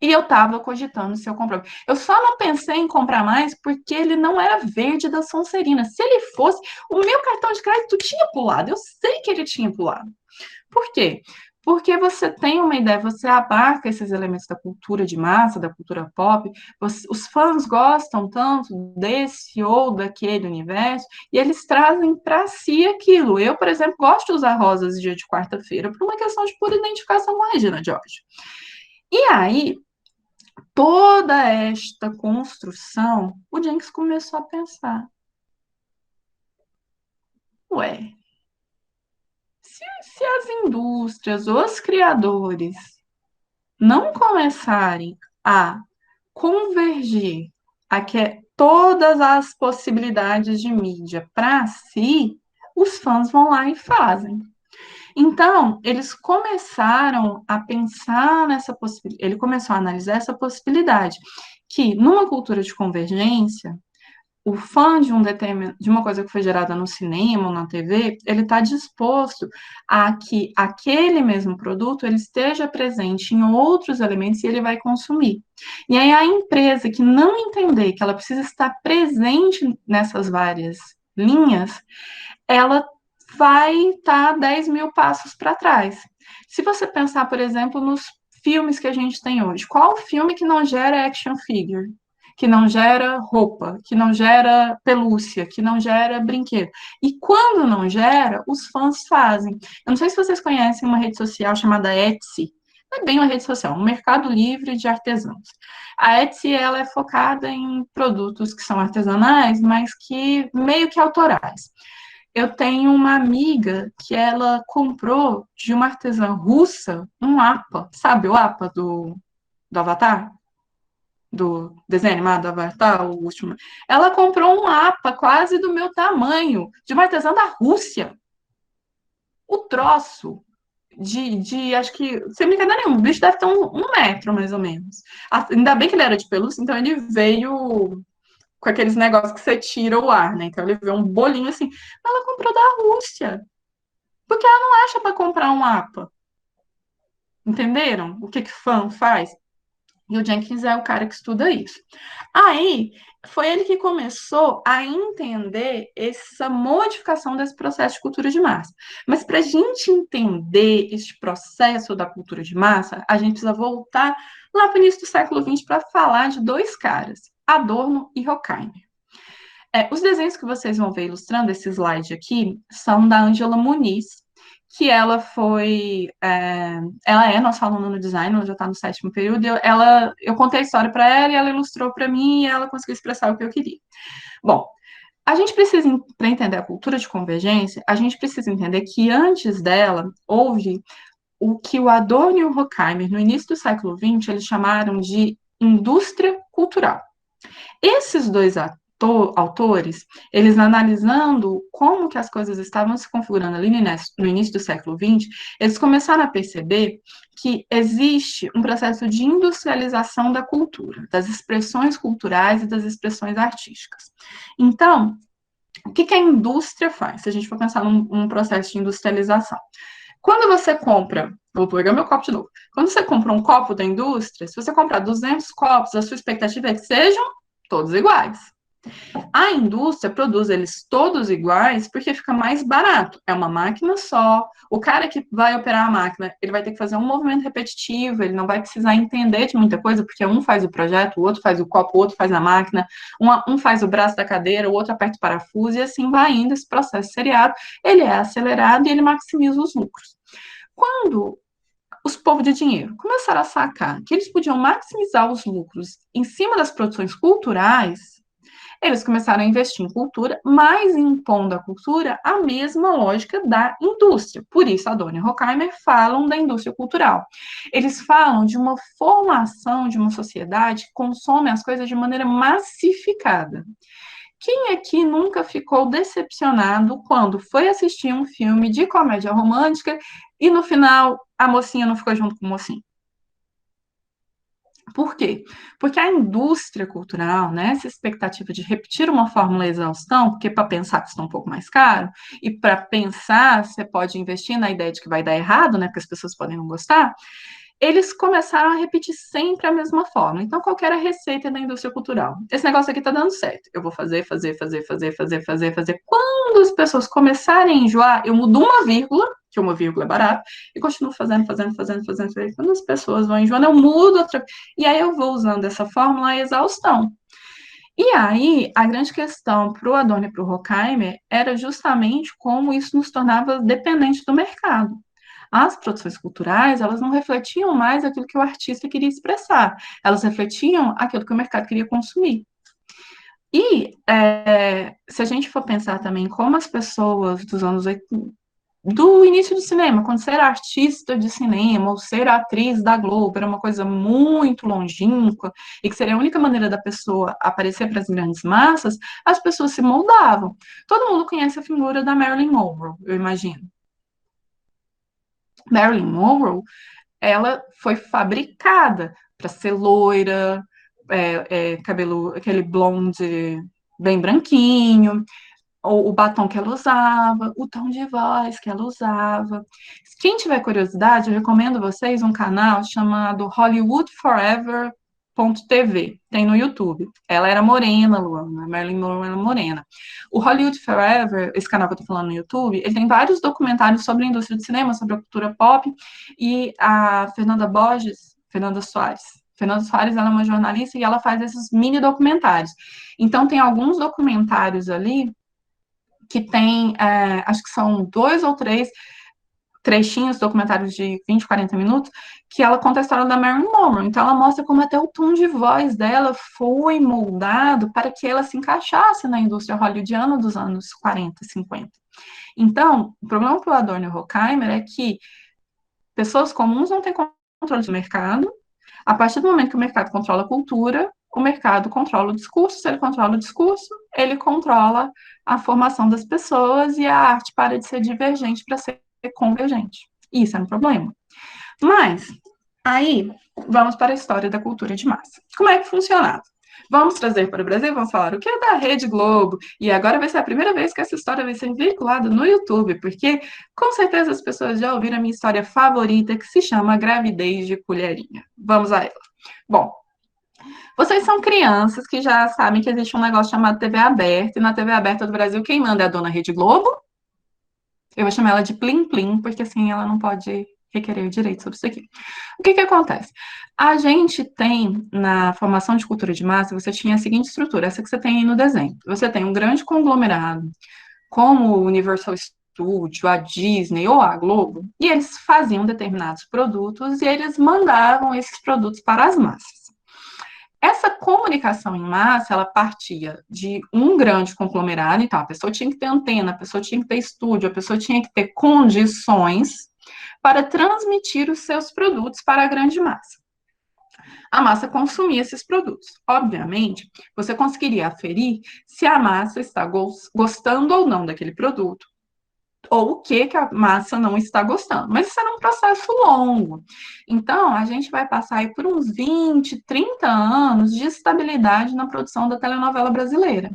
E eu estava cogitando se eu comprava. Eu só não pensei em comprar mais porque ele não era verde da Sonserina. Se ele fosse, o meu cartão de crédito tinha pulado. Eu sei que ele tinha pulado. Por quê? Porque você tem uma ideia, você abarca esses elementos da cultura de massa, da cultura pop, os fãs gostam tanto desse ou daquele universo, e eles trazem para si aquilo. Eu, por exemplo, gosto de usar rosas dia de quarta-feira por uma questão de pura identificação com a Regina George. E aí, toda esta construção, o Jenkins começou a pensar, ué, se as indústrias, os criadores, não começarem a convergir todas as possibilidades de mídia para si, os fãs vão lá e fazem. Então, eles começaram a pensar nessa possibilidade, ele começou a analisar essa possibilidade, que numa cultura de convergência, o fã de uma coisa que foi gerada no cinema ou na TV, ele está disposto a que aquele mesmo produto ele esteja presente em outros elementos e ele vai consumir. E aí a empresa que não entender que ela precisa estar presente nessas várias linhas, ela vai estar 10 mil passos para trás. Se você pensar, por exemplo, nos filmes que a gente tem hoje, qual filme que não gera action figure? Que não gera roupa, que não gera pelúcia, que não gera brinquedo. E quando não gera, os fãs fazem. Eu não sei se vocês conhecem uma rede social chamada Etsy. Não é bem uma rede social, é um mercado livre de artesãos. A Etsy ela é focada em produtos que são artesanais, mas que meio que autorais. Eu tenho uma amiga que ela comprou de uma artesã russa um APA, sabe o APA do Avatar? Do desenho animado do Avatar, o último. Ela comprou um APA quase do meu tamanho, de uma artesã da Rússia. O troço acho que, sem brincadeira nenhuma, o bicho deve ter um metro, mais ou menos. Ainda bem que ele era de pelúcia, então ele veio com aqueles negócios que você tira o ar, né? Então ele veio um bolinho assim. Ela comprou da Rússia. Porque ela não acha para comprar um APA. Entenderam? O que fã faz? E o Jenkins é o cara que estuda isso. Aí, foi ele que começou a entender essa modificação desse processo de cultura de massa. Mas para a gente entender esse processo da cultura de massa, a gente precisa voltar lá para o início do século XX para falar de dois caras, Adorno e Horkheimer. Os desenhos que vocês vão ver ilustrando esse slide aqui são da Ângela Muniz, que ela foi, ela é nossa aluna no design, ela já está no 7º período, eu contei a história para ela e ela ilustrou para mim e ela conseguiu expressar o que eu queria. Bom, a gente precisa, para entender a cultura de convergência, a gente precisa entender que antes dela houve o que o Adorno e o Horkheimer, no início do século XX, eles chamaram de indústria cultural. Esses dois autores, eles analisando como que as coisas estavam se configurando ali no início do século XX, eles começaram a perceber que existe um processo de industrialização da cultura, das expressões culturais e das expressões artísticas. Então, o que a indústria faz? Se a gente for pensar num processo de industrialização. Quando você compra, vou pegar meu copo de novo, quando você compra um copo da indústria, se você comprar 200 copos, a sua expectativa é que sejam todos iguais. A indústria produz eles todos iguais porque fica mais barato. É uma máquina só. O cara que vai operar a máquina, ele vai ter que fazer um movimento repetitivo, ele não vai precisar entender de muita coisa, porque um faz o projeto, o outro faz o copo, o outro faz a máquina, um faz o braço da cadeira, o outro aperta o parafuso, e assim vai indo esse processo seriado. Ele é acelerado e ele maximiza os lucros. Quando os povos de dinheiro começaram a sacar que eles podiam maximizar os lucros em cima das produções culturais, eles começaram a investir em cultura, mas impondo à cultura a mesma lógica da indústria. Por isso, Adorno e Horkheimer falam da indústria cultural. Eles falam de uma formação de uma sociedade que consome as coisas de maneira massificada. Quem aqui nunca ficou decepcionado quando foi assistir um filme de comédia romântica e no final a mocinha não ficou junto com o mocinho? Por quê? Porque a indústria cultural, né, essa expectativa de repetir uma fórmula exaustão, porque para pensar custa um pouco mais caro, e para pensar você pode investir na ideia de que vai dar errado, né, porque as pessoas podem não gostar, eles começaram a repetir sempre a mesma forma. Então, qual que era a receita da indústria cultural? Esse negócio aqui está dando certo. Eu vou fazer. Quando as pessoas começarem a enjoar, eu mudo uma vírgula, que uma vírgula é barato, e continuo fazendo. Quando as pessoas vão enjoando, eu mudo outra. E aí eu vou usando essa fórmula a exaustão. E aí, a grande questão para o Adorno e para o Horkheimer era justamente como isso nos tornava dependente do mercado. As produções culturais, elas não refletiam mais aquilo que o artista queria expressar, elas refletiam aquilo que o mercado queria consumir. E se a gente for pensar também como as pessoas dos anos 80, do início do cinema, quando ser artista de cinema ou ser atriz da Globo era uma coisa muito longínqua e que seria a única maneira da pessoa aparecer para as grandes massas, as pessoas se moldavam. Todo mundo conhece a figura da Marilyn Monroe, eu imagino. Marilyn Monroe, ela foi fabricada para ser loira, cabelo, aquele blonde bem branquinho, o batom que ela usava, o tom de voz que ela usava. Quem tiver curiosidade, eu recomendo vocês um canal chamado HollywoodForever.tv, tem no YouTube. Ela era morena, Luana, Marilyn Monroe era morena. O Hollywood Forever, esse canal que eu tô falando no YouTube, ele tem vários documentários sobre a indústria do cinema, sobre a cultura pop, e a Fernanda Soares, ela é uma jornalista e ela faz esses mini documentários. Então, tem alguns documentários ali que tem, acho que são 2 ou 3 trechinhos, documentários de 20, 40 minutos, que ela conta a história da Marilyn Monroe. Então, ela mostra como até o tom de voz dela foi moldado para que ela se encaixasse na indústria hollywoodiana dos anos 40, 50. Então, o problema para o Adorno e o Horkheimer é que pessoas comuns não têm controle do mercado. A partir do momento que o mercado controla a cultura, o mercado controla o discurso. Se ele controla o discurso, ele controla a formação das pessoas e a arte para de ser divergente para ser convergente. Isso é um problema. Mas, aí, vamos para a história da cultura de massa. Como é que funcionava? Vamos trazer para o Brasil, vamos falar o que é da Rede Globo, e agora vai ser a primeira vez que essa história vai ser veiculada no YouTube, porque com certeza as pessoas já ouviram a minha história favorita, que se chama Gravidez de Colherinha. Vamos a ela. Bom, vocês são crianças que já sabem que existe um negócio chamado TV aberta, e na TV aberta do Brasil, quem manda é a dona Rede Globo. Eu vou chamar ela de Plim Plim, porque assim ela não pode requerer direito sobre isso aqui. O que que acontece? A gente tem, na formação de cultura de massa, você tinha a seguinte estrutura, essa que você tem aí no desenho. Você tem um grande conglomerado, como o Universal Studio, a Disney ou a Globo, e eles faziam determinados produtos e eles mandavam esses produtos para as massas. Essa comunicação em massa, ela partia de um grande conglomerado, então a pessoa tinha que ter antena, a pessoa tinha que ter estúdio, a pessoa tinha que ter condições para transmitir os seus produtos para a grande massa. A massa consumia esses produtos. Obviamente, você conseguiria aferir se a massa está gostando ou não daquele produto, ou o que a massa não está gostando. Mas isso era um processo longo. Então, a gente vai passar aí por uns 20, 30 anos de estabilidade na produção da telenovela brasileira.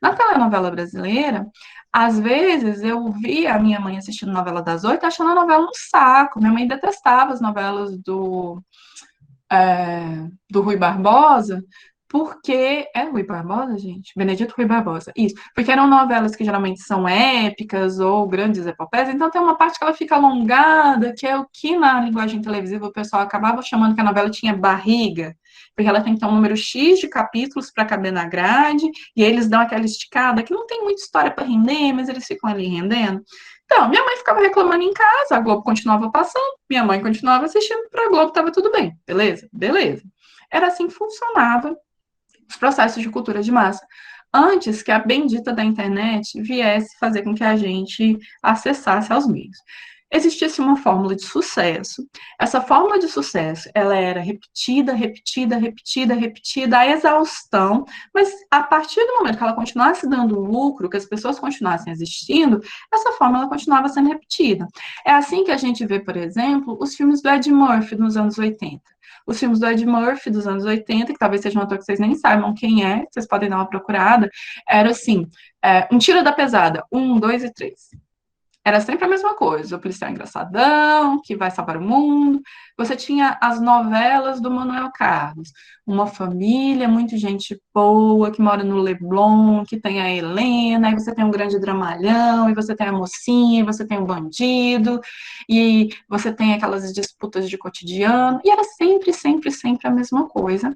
Na telenovela brasileira, às vezes eu via a minha mãe assistindo novela das 8, achando a novela um saco. Minha mãe detestava as novelas do Rui Barbosa, porque... É Rui Barbosa, gente? Benedito Rui Barbosa, isso. Porque eram novelas que geralmente são épicas ou grandes epopeias, então tem uma parte que ela fica alongada, que é o que na linguagem televisiva o pessoal acabava chamando que a novela tinha barriga, porque ela tem que ter um número X de capítulos para caber na grade, e eles dão aquela esticada, que não tem muita história para render, mas eles ficam ali rendendo. Então, minha mãe ficava reclamando em casa, a Globo continuava passando, minha mãe continuava assistindo, para a Globo estava tudo bem, beleza? Beleza. Era assim que funcionava os processos de cultura de massa, antes que a bendita da internet viesse fazer com que a gente acessasse aos meios. Existisse uma fórmula de sucesso. Essa fórmula de sucesso, ela era repetida, repetida, repetida, repetida, à exaustão, mas a partir do momento que ela continuasse dando lucro, que as pessoas continuassem existindo, essa fórmula continuava sendo repetida. É assim que a gente vê, por exemplo, os filmes do Ed Murphy nos anos 80. Os filmes do Ed Murphy dos anos 80, que talvez seja um ator que vocês nem saibam quem é, vocês podem dar uma procurada, era assim, um Tira da Pesada, 1, 2 e 3. Era sempre a mesma coisa, o policial engraçadão, que vai salvar o mundo. Você tinha as novelas do Manuel Carlos, uma família, muita gente boa, que mora no Leblon, que tem a Helena, aí você tem um grande dramalhão, e você tem a mocinha, e você tem um bandido, e você tem aquelas disputas de cotidiano, e era sempre, sempre, sempre a mesma coisa.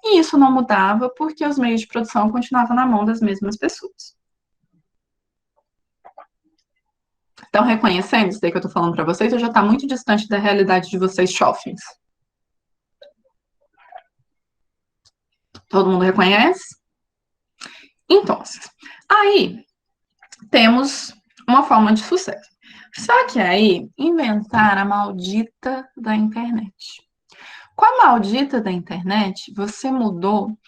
E isso não mudava porque os meios de produção continuavam na mão das mesmas pessoas. Estão reconhecendo isso daí que eu estou falando para vocês, ou já está muito distante da realidade de vocês, jovens? Todo mundo reconhece? Então, aí temos uma forma de sucesso. Só que aí inventaram a maldita da internet. Com a maldita da internet, você mudou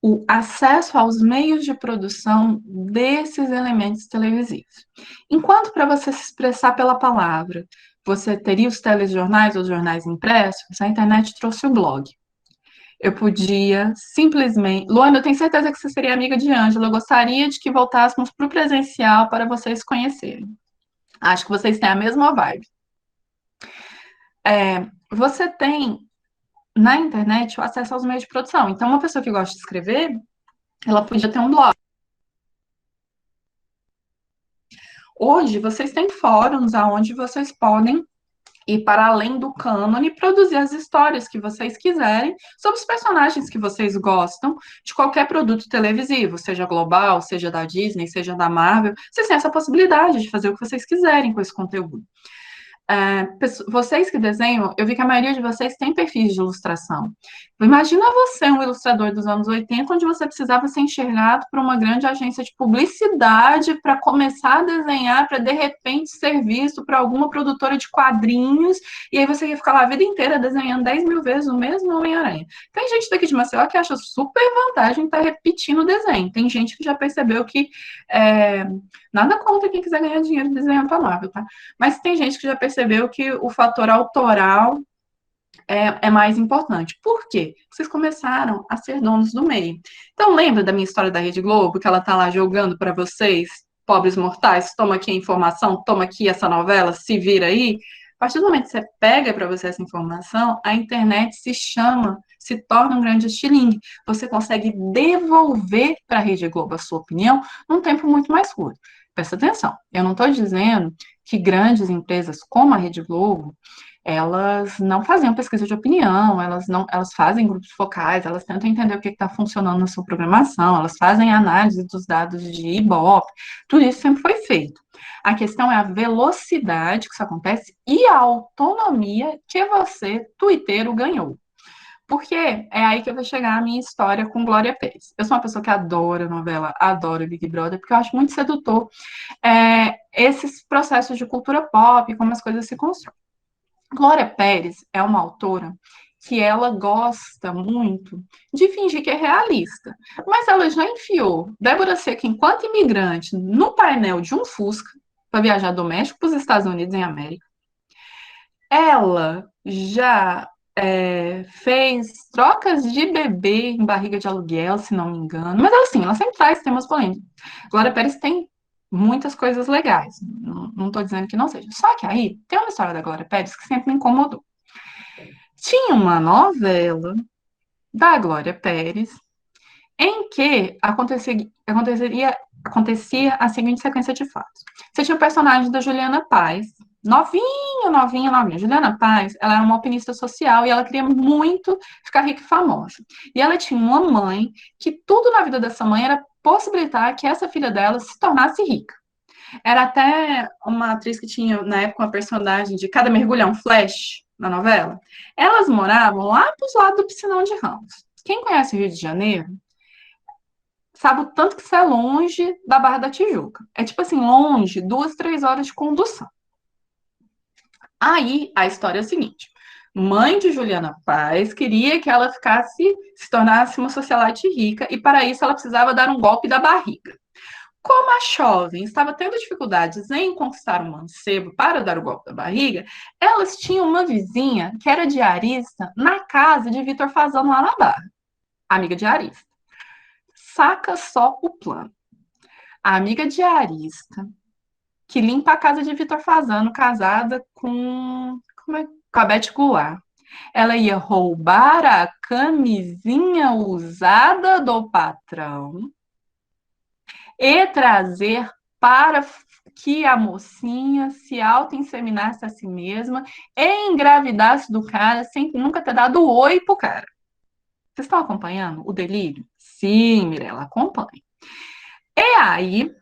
o acesso aos meios de produção desses elementos televisivos. Enquanto para você se expressar pela palavra, você teria os telejornais ou os jornais impressos, a internet trouxe o blog. Eu podia simplesmente... Luana, eu tenho certeza que você seria amiga de Ângela. Eu gostaria de que voltássemos para o presencial para vocês conhecerem. Acho que vocês têm a mesma vibe. Você tem, na internet, o acesso aos meios de produção. Então, uma pessoa que gosta de escrever, ela podia ter um blog. Hoje, vocês têm fóruns onde vocês podem ir para além do cânone e produzir as histórias que vocês quiserem sobre os personagens que vocês gostam de qualquer produto televisivo, seja global, seja da Disney, seja da Marvel. Vocês têm essa possibilidade de fazer o que vocês quiserem com esse conteúdo. Vocês que desenham, eu vi que a maioria de vocês tem perfis de ilustração. Imagina você, um ilustrador dos anos 80, onde você precisava ser enxergado por uma grande agência de publicidade para começar a desenhar, para de repente ser visto por alguma produtora de quadrinhos, e aí você ia ficar lá a vida inteira desenhando 10 mil vezes o mesmo Homem-Aranha. Tem gente daqui de Maceió que acha super vantagem estar repetindo o desenho. Tem gente que já percebeu que nada contra quem quiser ganhar dinheiro desenhando para Marvel, tá? Mas tem gente que já percebeu que o fator autoral é mais importante. Por quê? Vocês começaram a ser donos do meio. Então, lembra da minha história da Rede Globo, que ela tá lá jogando para vocês, pobres mortais, toma aqui a informação, toma aqui essa novela, se vira aí, partir do momento que você pega para você essa informação, a internet se torna um grande estilingue. Você consegue devolver para a Rede Globo a sua opinião num tempo muito mais curto. Presta atenção, eu não estou dizendo que grandes empresas como a Rede Globo, elas não faziam pesquisa de opinião, elas fazem grupos focais, elas tentam entender o que está funcionando na sua programação, elas fazem análise dos dados de Ibope, tudo isso sempre foi feito. A questão é a velocidade que isso acontece e a autonomia que você, tuiteiro, ganhou. Porque é aí que eu vou chegar a minha história com Glória Pérez. Eu sou uma pessoa que adora novela, adora Big Brother, porque eu acho muito sedutor esses processos de cultura pop, como as coisas se constroem. Glória Pérez é uma autora que ela gosta muito de fingir que é realista. Mas ela já enfiou Débora Seco, enquanto imigrante, no painel de um Fusca, para viajar do México para os Estados Unidos, em América. Ela já fez trocas de bebê em barriga de aluguel, se não me engano. Mas, assim, ela sempre traz temas polêmicos. Glória Pérez tem muitas coisas legais. Não estou dizendo que não seja. Só que aí, tem uma história da Glória Pérez que sempre me incomodou. Tinha uma novela da Glória Pérez em que acontecia a seguinte sequência de fatos. Você tinha o personagem da Juliana Paz, novinha, novinha, novinha. Juliana Paz, ela era uma alpinista social e ela queria muito ficar rica e famosa. E ela tinha uma mãe que tudo na vida dessa mãe era possibilitar que essa filha dela se tornasse rica. Era até uma atriz que tinha, na época, uma personagem de Cada Mergulho é um Flash, na novela. Elas moravam lá para os lados do Piscinão de Ramos. Quem conhece o Rio de Janeiro sabe o tanto que isso é longe da Barra da Tijuca. É tipo assim, longe, 2, 3 horas de condução. Aí, a história é a seguinte. Mãe de Juliana Paz queria que ela se tornasse uma socialite rica, e para isso ela precisava dar um golpe da barriga. Como a jovem estava tendo dificuldades em conquistar um mancebo para dar o golpe da barriga, elas tinham uma vizinha que era diarista na casa de Vitor Fazano lá na Barra. Amiga diarista. Saca só o plano. A amiga diarista que limpa a casa de Vitor Fazano, casada com a Beth Goulart. Ela ia roubar a camisinha usada do patrão e trazer para que a mocinha se auto-inseminasse a si mesma e engravidasse do cara sem nunca ter dado oi pro cara. Vocês estão acompanhando o delírio? Sim, Mirella, acompanhe. E aí,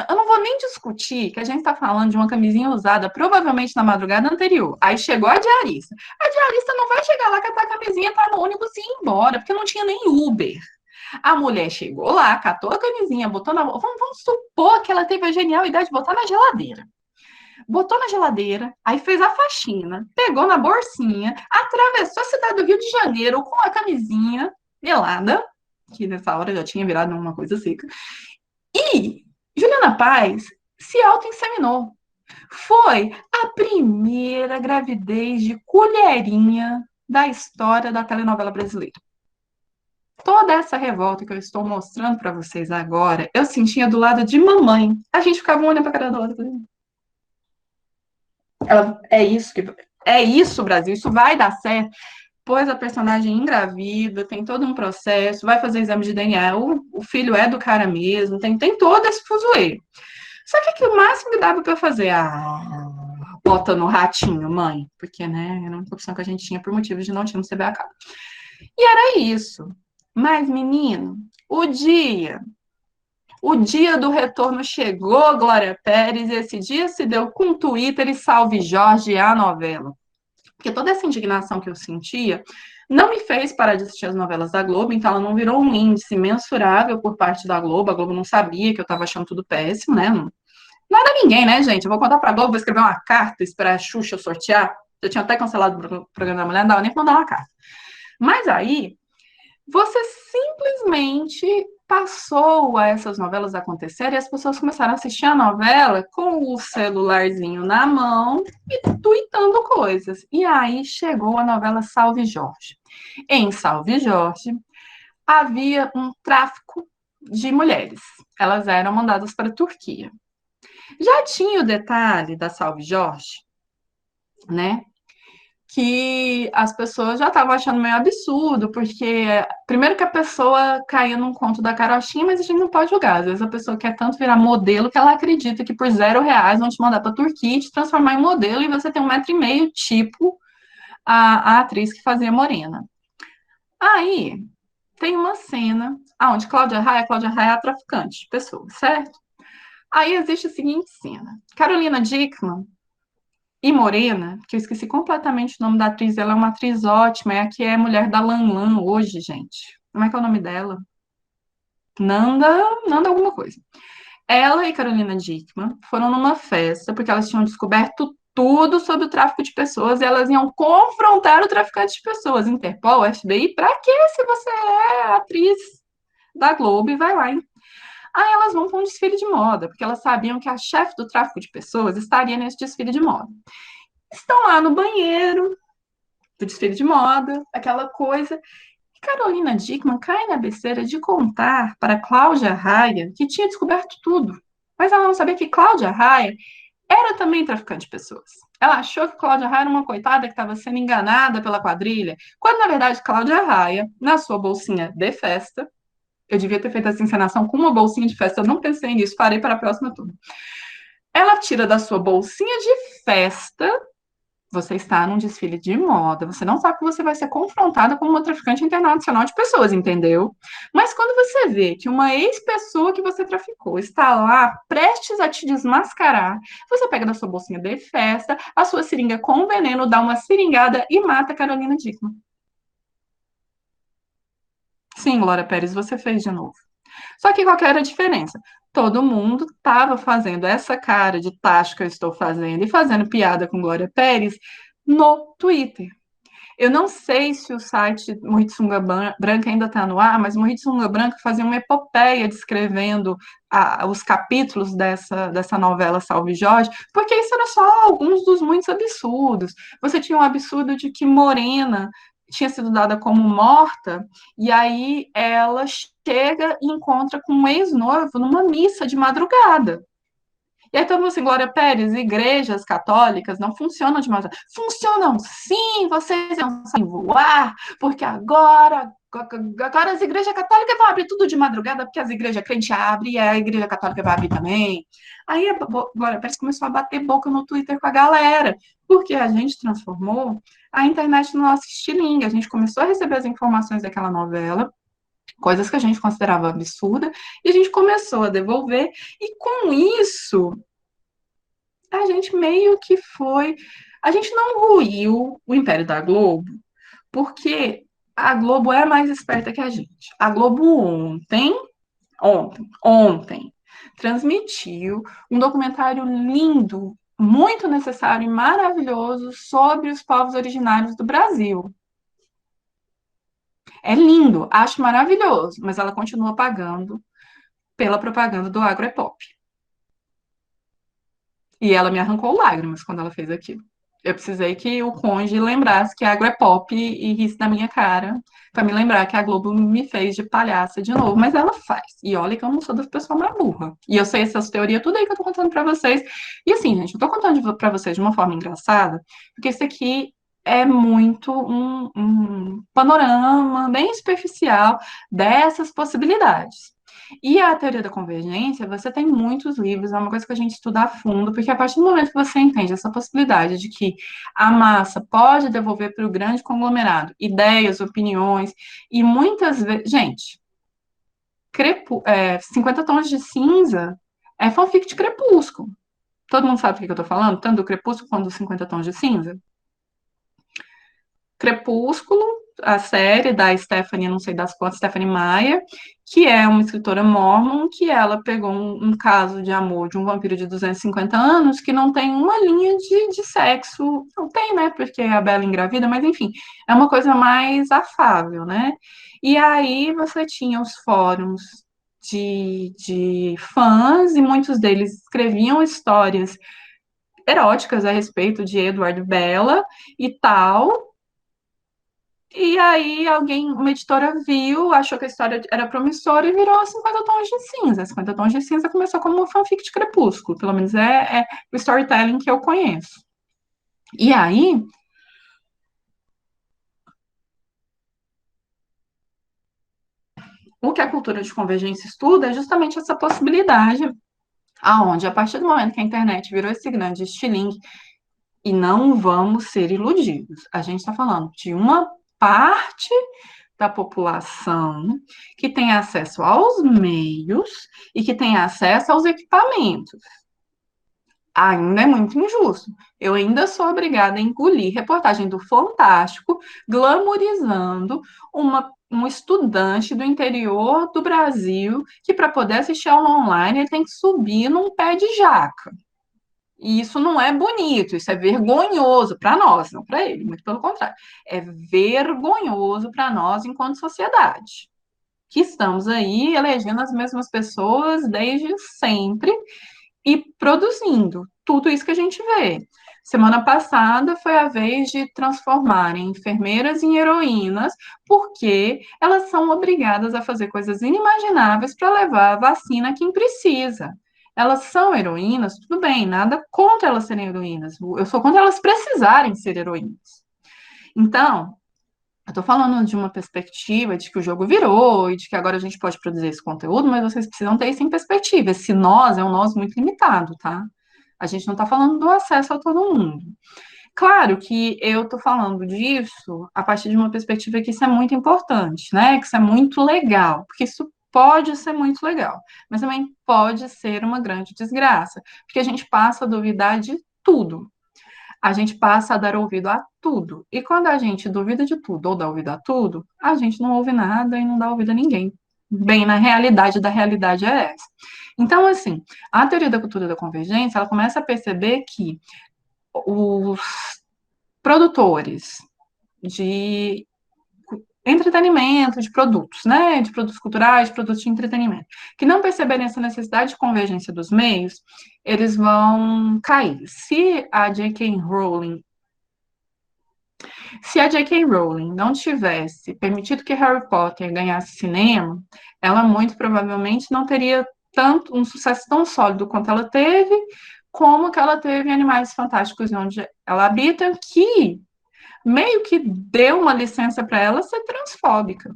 eu não vou nem discutir que a gente está falando de uma camisinha usada provavelmente na madrugada anterior. Aí chegou a diarista. A diarista não vai chegar lá, catar a camisinha, tá no ônibus e ir embora, porque não tinha nem Uber. A mulher chegou lá, catou a camisinha, botou na... Vamos supor que ela teve a genial ideia de botar na geladeira. Botou na geladeira, aí fez a faxina, pegou na bolsinha, atravessou a cidade do Rio de Janeiro com a camisinha melada, que nessa hora já tinha virado uma coisa seca, e Juliana Paz se auto-inseminou. Foi a primeira gravidez de colherinha da história da telenovela brasileira. Toda essa revolta que eu estou mostrando para vocês agora, eu sentia do lado de mamãe. A gente ficava olhando para cara da outra. É isso, Brasil, isso vai dar certo. Pois a personagem engravida, tem todo um processo, vai fazer exame de DNA, o filho é do cara mesmo, tem todo esse fuzuê. Só que o máximo que dava para fazer, bota no ratinho, mãe, porque, né, era uma opção que a gente tinha por motivos de não termos CBA. E era isso. Mas, menino, o dia do retorno chegou, Glória Pérez, e esse dia se deu com Twitter e Salve Jorge, a novela. Porque toda essa indignação que eu sentia não me fez parar de assistir as novelas da Globo, então ela não virou um índice mensurável por parte da Globo, a Globo não sabia que eu estava achando tudo péssimo, né? Nada a ninguém, né, gente? Eu vou contar pra Globo, vou escrever uma carta, esperar a Xuxa sortear. Eu tinha até cancelado o programa da mulher, não dava nem pra mandar uma carta. Mas aí, você simplesmente passou a essas novelas acontecerem e as pessoas começaram a assistir a novela com o celularzinho na mão e tuitando coisas. E aí chegou a novela Salve Jorge. Em Salve Jorge, havia um tráfico de mulheres. Elas eram mandadas para a Turquia. Já tinha o detalhe da Salve Jorge, né? Que as pessoas já estavam achando meio absurdo, porque primeiro que a pessoa caía num conto da carochinha, mas a gente não pode julgar. Às vezes a pessoa quer tanto virar modelo que ela acredita que por R$ 0 vão te mandar para Turquia e te transformar em modelo e você tem 1,5 m, tipo a atriz que fazia Morena. Aí tem uma cena onde Cláudia Raia é a traficante de pessoas, certo? Aí existe a seguinte cena. Carolina Dickmann e Morena, que eu esqueci completamente o nome da atriz, ela é uma atriz ótima, é a que é mulher da Lan Lan hoje, gente. Como é que é o nome dela? Nanda, Nanda alguma coisa. Ela e Carolina Dickmann foram numa festa, porque elas tinham descoberto tudo sobre o tráfico de pessoas e elas iam confrontar o traficante de pessoas. Interpol, FBI, pra quê se você é atriz da Globo e vai lá, hein? Aí elas vão para um desfile de moda, porque elas sabiam que a chefe do tráfico de pessoas estaria nesse desfile de moda. Estão lá no banheiro do desfile de moda, aquela coisa. E Carolina Dickmann cai na besteira de contar para Cláudia Raia que tinha descoberto tudo. Mas ela não sabia que Cláudia Raia era também traficante de pessoas. Ela achou que Cláudia Raia era uma coitada que estava sendo enganada pela quadrilha, quando na verdade Cláudia Raia, na sua bolsinha de festa, eu devia ter feito essa encenação com uma bolsinha de festa, eu não pensei nisso, farei para a próxima turma. Ela tira da sua bolsinha de festa. Você está num desfile de moda, você não sabe que você vai ser confrontada com uma traficante internacional de pessoas, entendeu? Mas quando você vê que uma ex-pessoa que você traficou está lá prestes a te desmascarar, você pega da sua bolsinha de festa a sua seringa com veneno, dá uma seringada e mata a Carolina Dickmann. Sim, Glória Pérez, você fez de novo. Só que qual que era a diferença? Todo mundo estava fazendo essa cara de tacho que eu estou fazendo e fazendo piada com Glória Pérez no Twitter. Eu não sei se o site Morri de Sunga Branca ainda está no ar, mas Morri de Sunga Branca fazia uma epopeia descrevendo os capítulos dessa novela Salve Jorge, porque isso era só alguns dos muitos absurdos. Você tinha um absurdo de que Morena tinha sido dada como morta, e aí ela chega e encontra com um ex-noivo numa missa de madrugada. E aí todo mundo assim, Glória Pérez, igrejas católicas não funcionam de madrugada. Funcionam sim, vocês não sabem voar, porque agora as igrejas católicas vão abrir tudo de madrugada, porque as igrejas crentes abrem e a igreja católica vai abrir também. Aí a Glória Pérez começou a bater boca no Twitter com a galera, porque a gente transformou a internet no nosso estilingue. A gente começou a receber as informações daquela novela, coisas que a gente considerava absurda, e a gente começou a devolver, e com isso, a gente meio que foi. A gente não ruiu o Império da Globo, porque a Globo é mais esperta que a gente. A Globo ontem, transmitiu um documentário lindo, muito necessário e maravilhoso sobre os povos originários do Brasil. É lindo, acho maravilhoso, mas ela continua pagando pela propaganda do Agropop. E ela me arrancou lágrimas quando ela fez aquilo. Eu precisei que o Conde lembrasse que a Agropop e risse da minha cara, para me lembrar que a Globo me fez de palhaça de novo. Mas ela faz. E olha que eu não sou das pessoas mais burra. E eu sei essas teorias, tudo aí que eu tô contando para vocês. E assim, gente, eu tô contando para vocês de uma forma engraçada, porque isso aqui é muito um panorama bem superficial dessas possibilidades. E a teoria da convergência, você tem muitos livros, é uma coisa que a gente estuda a fundo, porque a partir do momento que você entende essa possibilidade de que a massa pode devolver para o grande conglomerado ideias, opiniões, e muitas vezes. Gente, 50 tons de cinza é fanfic de Crepúsculo. Todo mundo sabe do que eu tô falando? Tanto do Crepúsculo quanto dos 50 tons de cinza? Crepúsculo, a série da Stephanie, não sei das quantas, Stephanie Meyer, que é uma escritora mórmon, que ela pegou um caso de amor de um vampiro de 250 anos que não tem uma linha de sexo. Não tem, né? Porque a Bella engravida, mas enfim, é uma coisa mais afável, né? E aí você tinha os fóruns de fãs, e muitos deles escreviam histórias eróticas a respeito de Edward Bella e tal, E aí uma editora viu, achou que a história era promissora e virou 50 Tons de Cinza. 50 Tons de Cinza começou como uma fanfic de Crepúsculo, pelo menos é o storytelling que eu conheço. E aí, o que a cultura de convergência estuda é justamente essa possibilidade, aonde, a partir do momento que a internet virou esse grande estilingue, e não vamos ser iludidos, a gente está falando de uma parte da população que tem acesso aos meios e que tem acesso aos equipamentos. Ainda é muito injusto. Eu ainda sou obrigada a engolir reportagem do Fantástico glamorizando um estudante do interior do Brasil que, para poder assistir aula online, ele tem que subir num pé de jaca. E isso não é bonito, isso é vergonhoso para nós, não para ele, muito pelo contrário. É vergonhoso para nós enquanto sociedade, que estamos aí elegendo as mesmas pessoas desde sempre e produzindo tudo isso que a gente vê. Semana passada foi a vez de transformarem enfermeiras em heroínas, porque elas são obrigadas a fazer coisas inimagináveis para levar a vacina a quem precisa. Elas são heroínas, tudo bem, nada contra elas serem heroínas. Eu sou contra elas precisarem ser heroínas. Então, eu estou falando de uma perspectiva de que o jogo virou e de que agora a gente pode produzir esse conteúdo, mas vocês precisam ter isso em perspectiva. Esse nós é um nós muito limitado, tá? A gente não está falando do acesso a todo mundo. Claro que eu estou falando disso a partir de uma perspectiva que isso é muito importante, né? Que isso é muito legal, porque isso pode ser muito legal, mas também pode ser uma grande desgraça, porque a gente passa a duvidar de tudo. A gente passa a dar ouvido a tudo. E quando a gente duvida de tudo ou dá ouvido a tudo, a gente não ouve nada e não dá ouvido a ninguém. Bem, na realidade da realidade é essa. Então, assim, a teoria da cultura da convergência, ela começa a perceber que os produtores de entretenimento, de produtos, né, de produtos culturais, de produtos de entretenimento, que não perceberem essa necessidade de convergência dos meios, eles vão cair. Se a J.K. Rowling não tivesse permitido que Harry Potter ganhasse cinema, ela muito provavelmente não teria tanto um sucesso tão sólido quanto ela teve, como que ela teve em Animais Fantásticos, onde ela habita, que meio que deu uma licença para ela ser transfóbica.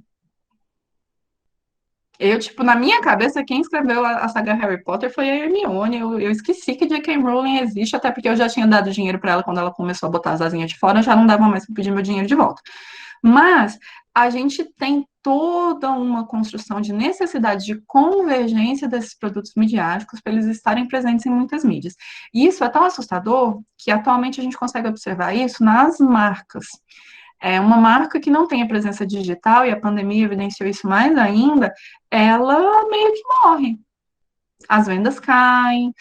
Eu, tipo, na minha cabeça, quem escreveu a saga Harry Potter foi a Hermione. Eu esqueci que J.K. Rowling existe, até porque eu já tinha dado dinheiro para ela quando ela começou a botar as asinhas de fora, já não dava mais para pedir meu dinheiro de volta. Mas a gente tem toda uma construção de necessidade de convergência desses produtos midiáticos para eles estarem presentes em muitas mídias. E isso é tão assustador que atualmente a gente consegue observar isso nas marcas. É uma marca que não tem a presença digital, e a pandemia evidenciou isso mais ainda, ela meio que morre. As vendas caem,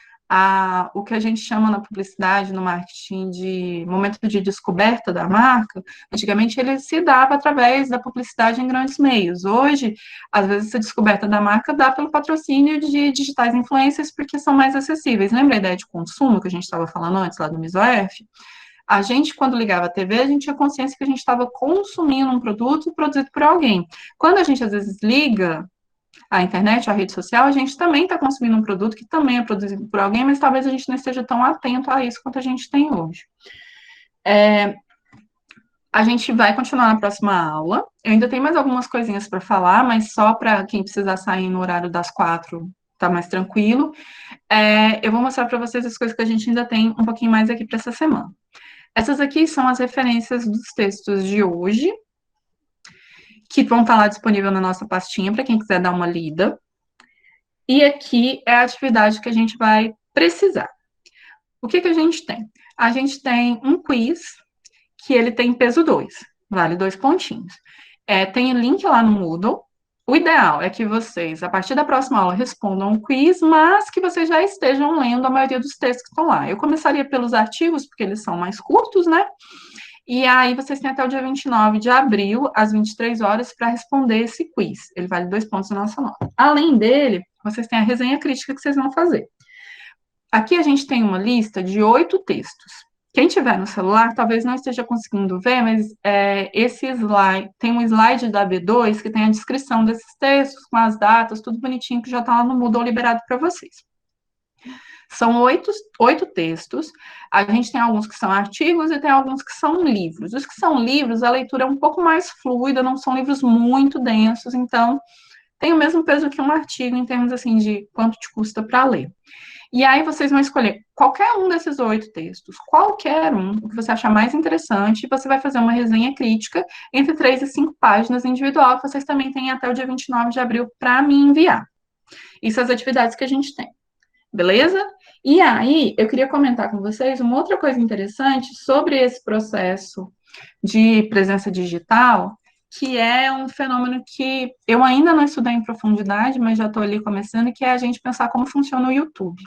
o que a gente chama na publicidade, no marketing, de momento de descoberta da marca, antigamente ele se dava através da publicidade em grandes meios. Hoje, às vezes, essa descoberta da marca dá pelo patrocínio de digitais influencers, porque são mais acessíveis. Lembra a ideia de consumo que a gente estava falando antes, lá do MISOF? A gente, quando ligava a TV, a gente tinha consciência que a gente estava consumindo um produto produzido por alguém. Quando a gente, às vezes, liga a internet, a rede social, a gente também está consumindo um produto que também é produzido por alguém, mas talvez a gente não esteja tão atento a isso quanto a gente tem hoje. A gente vai continuar na próxima aula. Eu ainda tenho mais algumas coisinhas para falar, mas só para quem precisar sair no horário das 4, tá mais tranquilo. Eu vou mostrar para vocês as coisas que a gente ainda tem um pouquinho mais aqui para essa semana. Essas aqui são as referências dos textos de hoje, que vão estar lá disponível na nossa pastinha, para quem quiser dar uma lida. E aqui é a atividade que a gente vai precisar. O que a gente tem? A gente tem um quiz, que ele tem peso 2, vale 2 pontinhos. Tem link lá no Moodle. O ideal é que vocês, a partir da próxima aula, respondam o quiz, mas que vocês já estejam lendo a maioria dos textos que estão lá. Eu começaria pelos artigos, porque eles são mais curtos, né? E aí vocês têm até o dia 29 de abril, às 23 horas, para responder esse quiz. Ele vale 2 pontos na nossa nota. Além dele, vocês têm a resenha crítica que vocês vão fazer. Aqui a gente tem uma lista de 8 textos, Quem tiver no celular, talvez não esteja conseguindo ver, mas esse slide, tem um slide da B2 que tem a descrição desses textos, com as datas, tudo bonitinho, que já está lá no Moodle liberado para vocês. São oito textos, a gente tem alguns que são artigos e tem alguns que são livros. Os que são livros, a leitura é um pouco mais fluida, não são livros muito densos, então tem o mesmo peso que um artigo em termos assim de quanto te custa para ler. E aí vocês vão escolher qualquer um desses 8 textos, qualquer um, o que você achar mais interessante, e você vai fazer uma resenha crítica entre 3 e 5 páginas individual, que vocês também têm até o dia 29 de abril para me enviar. Isso as atividades que a gente tem. Beleza? E aí, eu queria comentar com vocês uma outra coisa interessante sobre esse processo de presença digital, que é um fenômeno que eu ainda não estudei em profundidade, mas já estou ali começando, que é a gente pensar como funciona o YouTube.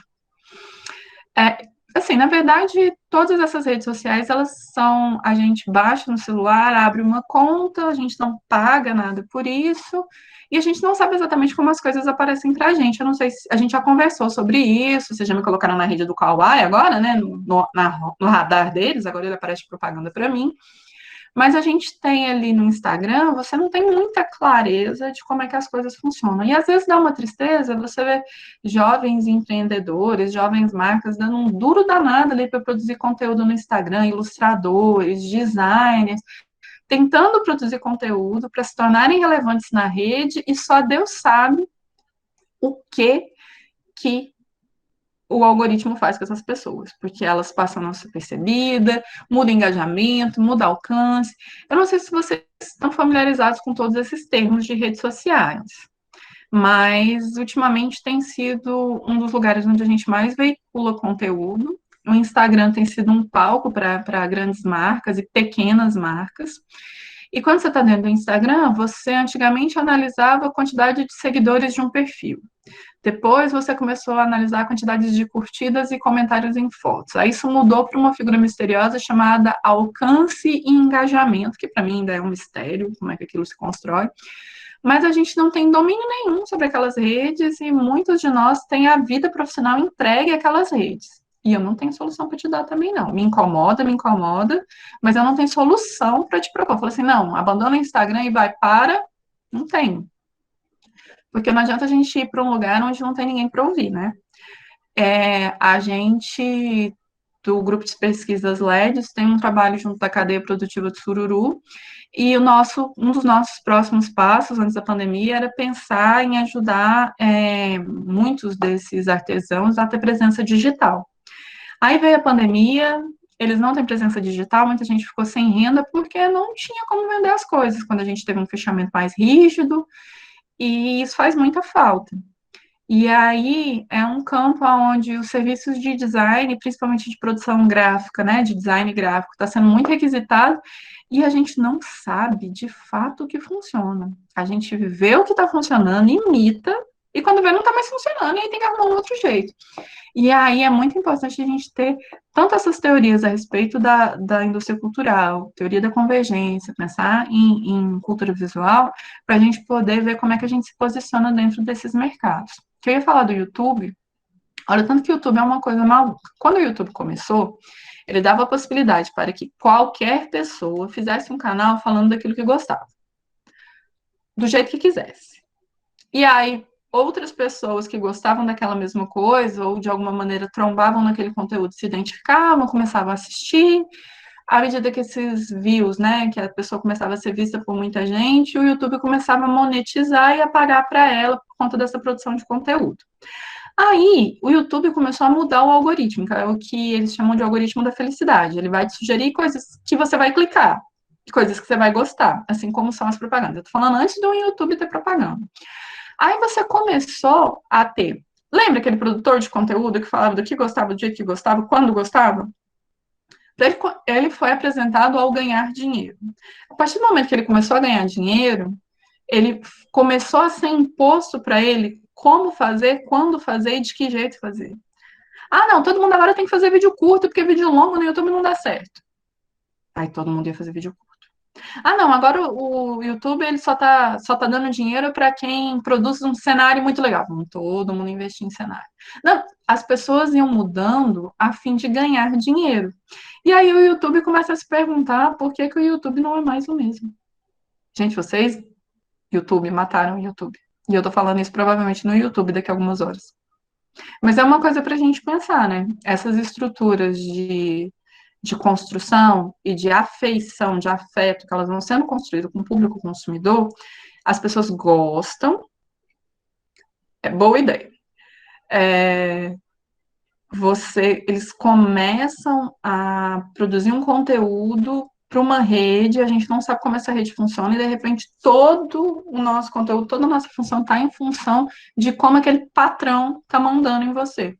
Assim, na verdade, todas essas redes sociais, a gente baixa no celular, abre uma conta, a gente não paga nada por isso, e a gente não sabe exatamente como as coisas aparecem pra gente. Eu não sei se a gente já conversou sobre isso, vocês já me colocaram na rede do Kawaii agora, né, no radar deles, agora ele aparece propaganda para mim. Mas a gente tem ali no Instagram, você não tem muita clareza de como é que as coisas funcionam. E às vezes dá uma tristeza você ver jovens empreendedores, jovens marcas dando um duro danado ali para produzir conteúdo no Instagram, ilustradores, designers, tentando produzir conteúdo para se tornarem relevantes na rede e só Deus sabe o que o algoritmo faz com essas pessoas, porque elas passam a não ser percebida, muda engajamento, muda alcance. Eu não sei se vocês estão familiarizados com todos esses termos de redes sociais, mas ultimamente tem sido um dos lugares onde a gente mais veicula conteúdo. O Instagram tem sido um palco para grandes marcas e pequenas marcas. E quando você está dentro do Instagram, você antigamente analisava a quantidade de seguidores de um perfil. Depois você começou a analisar a quantidade de curtidas e comentários em fotos. Aí isso mudou para uma figura misteriosa chamada alcance e engajamento, que para mim ainda é um mistério, como é que aquilo se constrói. Mas a gente não tem domínio nenhum sobre aquelas redes e muitos de nós têm a vida profissional entregue àquelas redes. E eu não tenho solução para te dar também, não. Me incomoda, mas eu não tenho solução para te propor. Eu falo assim, não, abandona o Instagram e vai para... Não tenho. Porque não adianta a gente ir para um lugar onde não tem ninguém para ouvir, né? A gente, do grupo de pesquisas LEDs, tem um trabalho junto da cadeia produtiva do Sururu, e um dos nossos próximos passos, antes da pandemia, era pensar em ajudar muitos desses artesãos a ter presença digital. Aí veio a pandemia, eles não têm presença digital, muita gente ficou sem renda, porque não tinha como vender as coisas, quando a gente teve um fechamento mais rígido, e isso faz muita falta. E aí é um campo onde os serviços de design, principalmente de produção gráfica, né, de design gráfico, está sendo muito requisitado e a gente não sabe de fato o que funciona. A gente vê o que está funcionando, imita, e quando vê não está mais funcionando, e aí tem que arrumar um outro jeito. E aí é muito importante a gente ter tanto essas teorias a respeito da indústria cultural, teoria da convergência, pensar em cultura visual, para a gente poder ver como é que a gente se posiciona dentro desses mercados. Que eu ia falar do YouTube, olha, tanto que o YouTube é uma coisa maluca. Quando o YouTube começou, ele dava a possibilidade para que qualquer pessoa fizesse um canal falando daquilo que gostava, do jeito que quisesse. E aí, outras pessoas que gostavam daquela mesma coisa, ou de alguma maneira trombavam naquele conteúdo, se identificavam, começavam a assistir. À medida que esses views, né, que a pessoa começava a ser vista por muita gente, o YouTube começava a monetizar e a pagar para ela por conta dessa produção de conteúdo. Aí, o YouTube começou a mudar o algoritmo, que é o que eles chamam de algoritmo da felicidade. Ele vai te sugerir coisas que você vai clicar, coisas que você vai gostar, assim como são as propagandas. Eu tô falando antes do YouTube ter propaganda. Aí você começou a ter... Lembra aquele produtor de conteúdo que falava do que gostava, do jeito que gostava, quando gostava? Ele foi apresentado ao ganhar dinheiro. A partir do momento que ele começou a ganhar dinheiro, ele começou a ser imposto para ele como fazer, quando fazer e de que jeito fazer. Ah, não, todo mundo agora tem que fazer vídeo curto, porque vídeo longo no YouTube não dá certo. Aí todo mundo ia fazer vídeo curto. Ah, não, agora o YouTube ele só tá dando dinheiro para quem produz um cenário muito legal. Vamos todo mundo investir em cenário. Não, as pessoas iam mudando a fim de ganhar dinheiro. E aí o YouTube começa a se perguntar por que que o YouTube não é mais o mesmo. Gente, vocês, YouTube, mataram o YouTube. E eu tô falando isso provavelmente no YouTube daqui a algumas horas. Mas é uma coisa para a gente pensar, né? Essas estruturas de construção e de afeição, de afeto, que elas vão sendo construídas com o público consumidor, as pessoas gostam, é boa ideia. É, eles começam a produzir um conteúdo para uma rede, a gente não sabe como essa rede funciona, e de repente todo o nosso conteúdo, toda a nossa função está em função de como aquele patrão está mandando em você.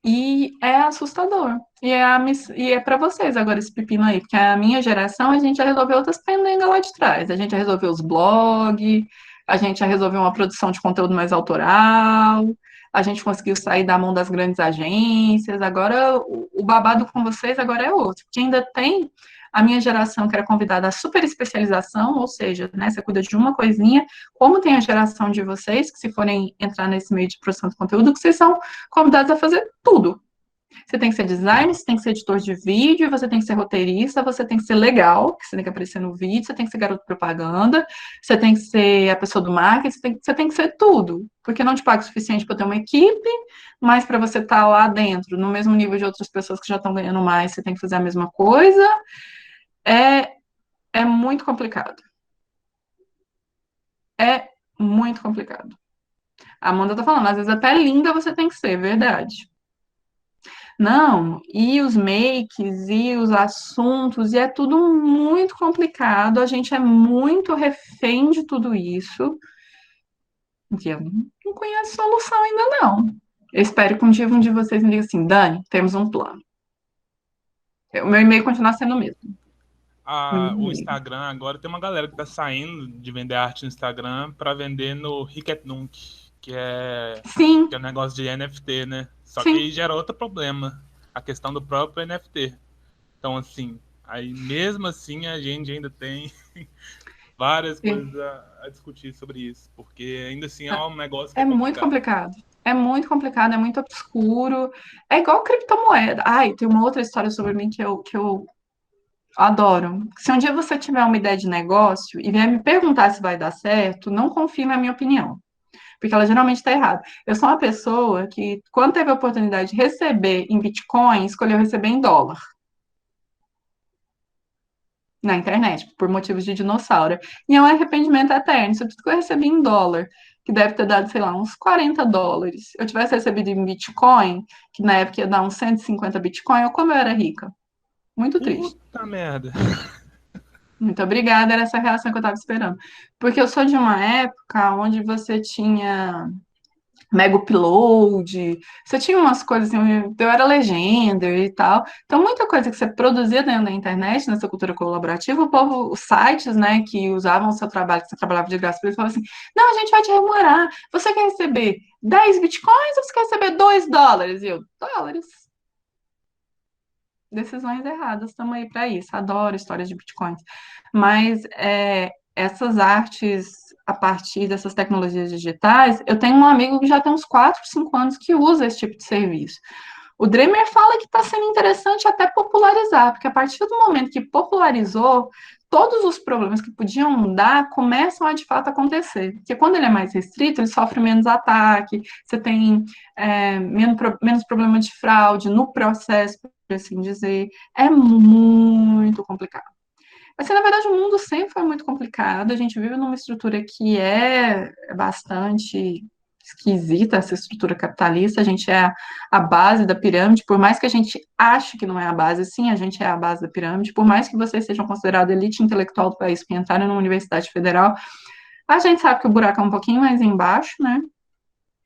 E é assustador. E é para vocês agora esse pepino aí, porque a minha geração a gente já resolveu outras pendengas lá de trás. A gente já resolveu os blogs, a gente já resolveu uma produção de conteúdo mais autoral, a gente conseguiu sair da mão das grandes agências. Agora o babado com vocês agora é outro, porque ainda tem a minha geração que era convidada à super especialização, ou seja, né, você cuida de uma coisinha, como tem a geração de vocês, que se forem entrar nesse meio de produção de conteúdo, que vocês são convidados a fazer tudo. Você tem que ser designer, você tem que ser editor de vídeo, você tem que ser roteirista, você tem que ser legal, que você tem que aparecer no vídeo, você tem que ser garoto propaganda, você tem que ser a pessoa do marketing, você tem que ser tudo, porque não te paga o suficiente para ter uma equipe, mas para você estar lá dentro, no mesmo nível de outras pessoas que já estão ganhando mais, você tem que fazer a mesma coisa. É, é muito complicado. É muito complicado. A Amanda tá falando, às vezes até linda você tem que ser, verdade. Não, e os makes, e os assuntos, e é tudo muito complicado, a gente é muito refém de tudo isso, e eu não conheço solução ainda não. Eu espero que um de vocês me diga assim, Dani, temos um plano. O meu e-mail continua sendo o mesmo. O Instagram agora tem uma galera que tá saindo de vender arte no Instagram para vender no Hiketnunk, Sim, que é um negócio de NFT, né? Só que sim. aí gera outro problema, a questão do próprio NFT. Então, assim, aí mesmo assim a gente ainda tem várias coisas a discutir sobre isso, porque ainda assim é um negócio que É é muito complicado. complicado. É muito complicado, é muito obscuro. É igual criptomoeda. Ai, tem uma outra história sobre mim que eu adoro. Se um dia você tiver uma ideia de negócio e vier me perguntar se vai dar certo, não confie na minha opinião, porque ela geralmente está errada. Eu sou uma pessoa que, quando teve a oportunidade de receber em Bitcoin, escolheu receber em dólar na internet, por motivos de dinossauro. E é um arrependimento eterno. Se tudo que eu recebi em dólar, que deve ter dado, sei lá, uns $40, eu tivesse recebido em Bitcoin, que na época ia dar uns 150 Bitcoin, eu como eu era rica. Muito triste. Puta merda. Muito obrigada, era essa a reação que eu estava esperando. Porque eu sou de uma época onde você tinha Mega Upload, você tinha umas coisas assim, eu era Legender e tal. Então, muita coisa que você produzia dentro da internet, nessa cultura colaborativa, o povo, os sites, né, que usavam o seu trabalho, que você trabalhava de graça, eles falavam assim, não, a gente vai te remunerar. Você quer receber 10 bitcoins ou você quer receber $2? E eu, dólares. Decisões erradas, estamos aí para isso. Adoro histórias de bitcoins. Mas essas artes, a partir dessas tecnologias digitais, eu tenho um amigo que já tem uns 4, 5 anos que usa esse tipo de serviço. O Dreamer fala que está sendo interessante até popularizar, porque a partir do momento que popularizou, todos os problemas que podiam dar começam a de fato acontecer. Porque quando ele é mais restrito, ele sofre menos ataque, você tem menos problema de fraude no processo, por assim dizer. É muito complicado. Mas, na verdade, o mundo sempre foi muito complicado. A gente vive numa estrutura que é bastante esquisita, essa estrutura capitalista. A gente é a base da pirâmide, por mais que a gente ache que não é a base, sim, a gente é a base da pirâmide. Por mais que vocês sejam considerados elite intelectual do país, que entraram numa universidade federal, a gente sabe que o buraco é um pouquinho mais embaixo, né?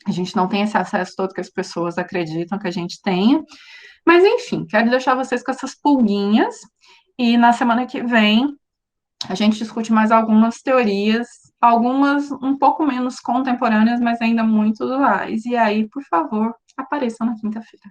A gente não tem esse acesso todo que as pessoas acreditam que a gente tenha. Mas, enfim, quero deixar vocês com essas pulguinhas. E na semana que vem a gente discute mais algumas teorias, algumas um pouco menos contemporâneas, mas ainda muito atuais. E aí, por favor, apareçam na quinta-feira.